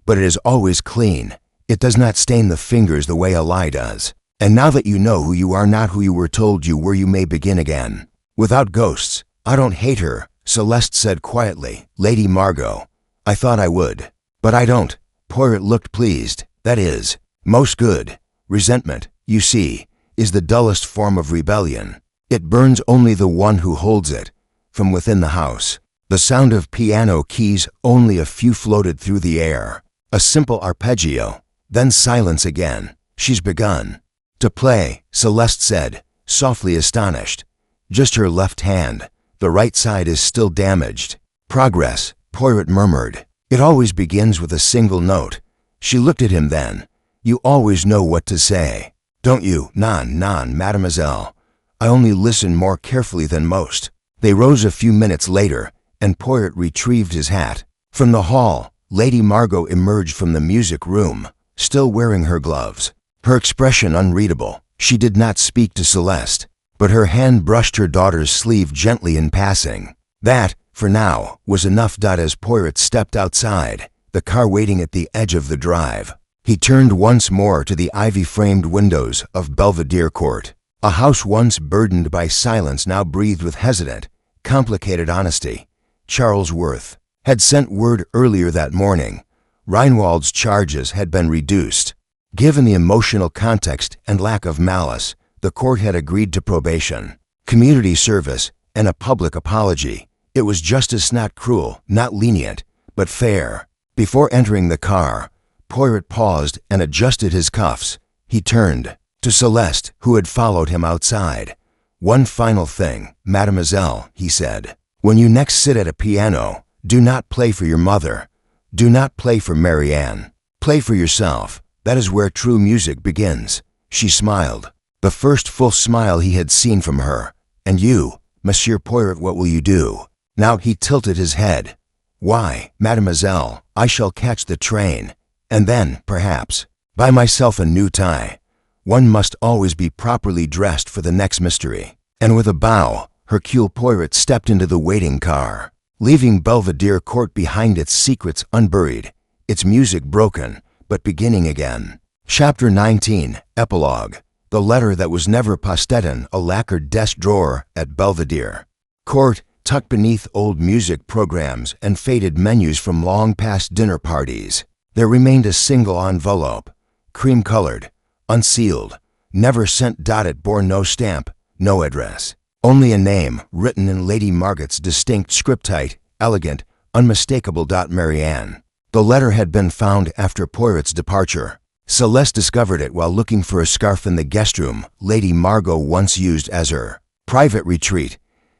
but it is always clean. It does not stain the fingers the way a lie does. And now that you know who you are, not who you were told you were, you may begin again. Without ghosts. I don't hate her, Celeste said quietly. Lady Margot, I thought I would. But I don't. Poirot looked pleased. That is, most good. Resentment, you see, is the dullest form of rebellion. It burns only the one who holds it. From within the house, the sound of piano keys, only a few floated through the air. A simple arpeggio, then silence again. She's begun to play, Celeste said, softly astonished. Just her left hand. The right side is still damaged. Progress, Poirot murmured. It always begins with a single note. She looked at him then. You always know what to say, don't you? Non, mademoiselle. I only listen more carefully than most. They rose a few minutes later, and Poirot retrieved his hat. From the hall, Lady Margot emerged from the music room, still wearing her gloves. Her expression unreadable. She did not speak to Celeste, but her hand brushed her daughter's sleeve gently in passing. That, for now, was enough. As Poirot stepped outside, the car waiting at the edge of the drive, he turned once more to the ivy-framed windows of Belvedere Court. A house once burdened by silence now breathed with hesitant, complicated honesty. Charles Worth had sent word earlier that morning. Reinwald's charges had been reduced. Given the emotional context and lack of malice, the court had agreed to probation, community service, and a public apology. It was justice, not cruel, not lenient, but fair. Before entering the car, Poirot paused and adjusted his cuffs. He turned to Celeste, who had followed him outside. One final thing, mademoiselle, he said. When you next sit at a piano, do not play for your mother. Do not play for Marianne. Play for yourself. That is where true music begins. She smiled, the first full smile he had seen from her. And you, Monsieur Poirot, what will you do? Now he tilted his head. Why, mademoiselle, I shall catch the train, and then, perhaps, buy myself a new tie. One must always be properly dressed for the next mystery. And with a bow, Hercule Poirot stepped into the waiting car. leaving Belvedere Court behind, its secrets unburied, its music broken, but beginning again. Chapter 19, Epilogue. The letter that was never posted in a lacquered desk drawer at Belvedere Court, tucked beneath old music programs and faded menus from long-past dinner parties. There remained a single envelope, cream-colored, unsealed, never sent. It bore no stamp, no address. Only a name, written in Lady Margaret's distinct scriptite, elegant, unmistakable. Marianne. The letter had been found after Poirot's departure. Celeste discovered it while looking for a scarf in the guest room Lady Margot once used as her private retreat.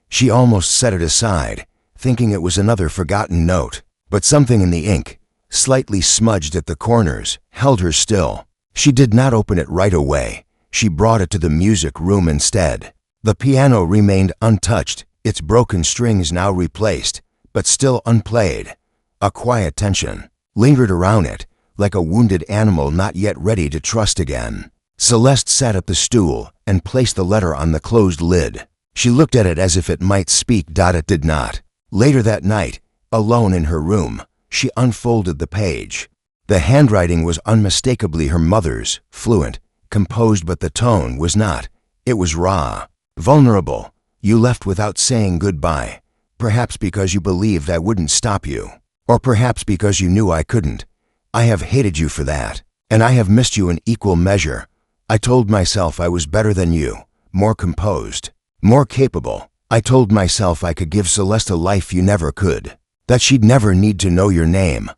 She almost set it aside, thinking it was another forgotten note. But something in the ink, slightly smudged at the corners, held her still. She did not open it right away. She brought it to the music room instead. The piano remained untouched, its broken strings now replaced, but still unplayed. A quiet tension lingered around it, like a wounded animal not yet ready to trust again. Celeste sat at the stool and placed the letter on the closed lid. She looked at it as if it might speak. It did not. Later that night, alone in her room, she unfolded the page. The handwriting was unmistakably her mother's, fluent, composed, but the tone was not. It was raw, vulnerable. You left without saying goodbye, perhaps because you believed I wouldn't stop you, or perhaps because you knew I couldn't. I have hated you for that, and I have missed you in equal measure. I told myself I was better than you, more composed, more capable. I told myself I could give Celeste a life you never could, that she'd never need to know your name.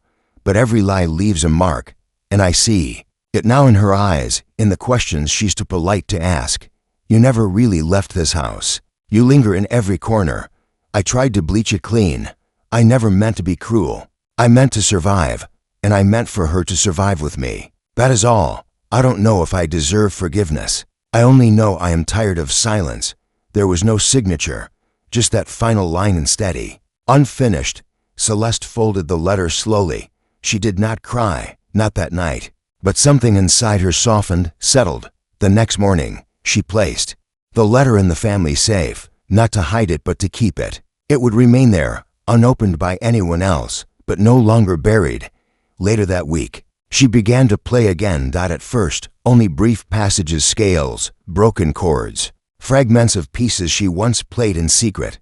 But every lie leaves a mark, and I see it now in her eyes, in the questions she's too polite to ask. You never really left this house. You linger in every corner. I tried to bleach it clean. I never meant to be cruel. I meant to survive. And I meant for her to survive with me. That is all. I don't know if I deserve forgiveness. I only know I am tired of silence. There was no signature, just that final line and steady. Unfinished. Celeste folded the letter slowly. She did not cry, not that night. But something inside her softened, settled. The next morning, she placed the letter in the family safe, not to hide it but to keep it. It would remain there, unopened by anyone else, but no longer buried. Later that week, she began to play again. At first, only brief passages, scales, broken chords, fragments of pieces she once played in secret.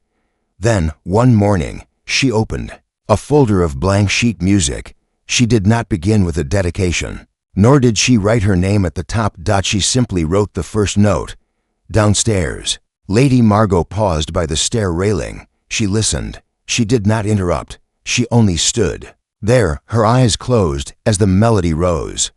Then, one morning, she opened a folder of blank sheet music. She did not begin with a dedication, nor did she write her name at the top. She simply wrote the first note. Downstairs. Lady Margot paused by the stair railing. She listened. She did not interrupt. She only stood there, her eyes closed, as the melody rose.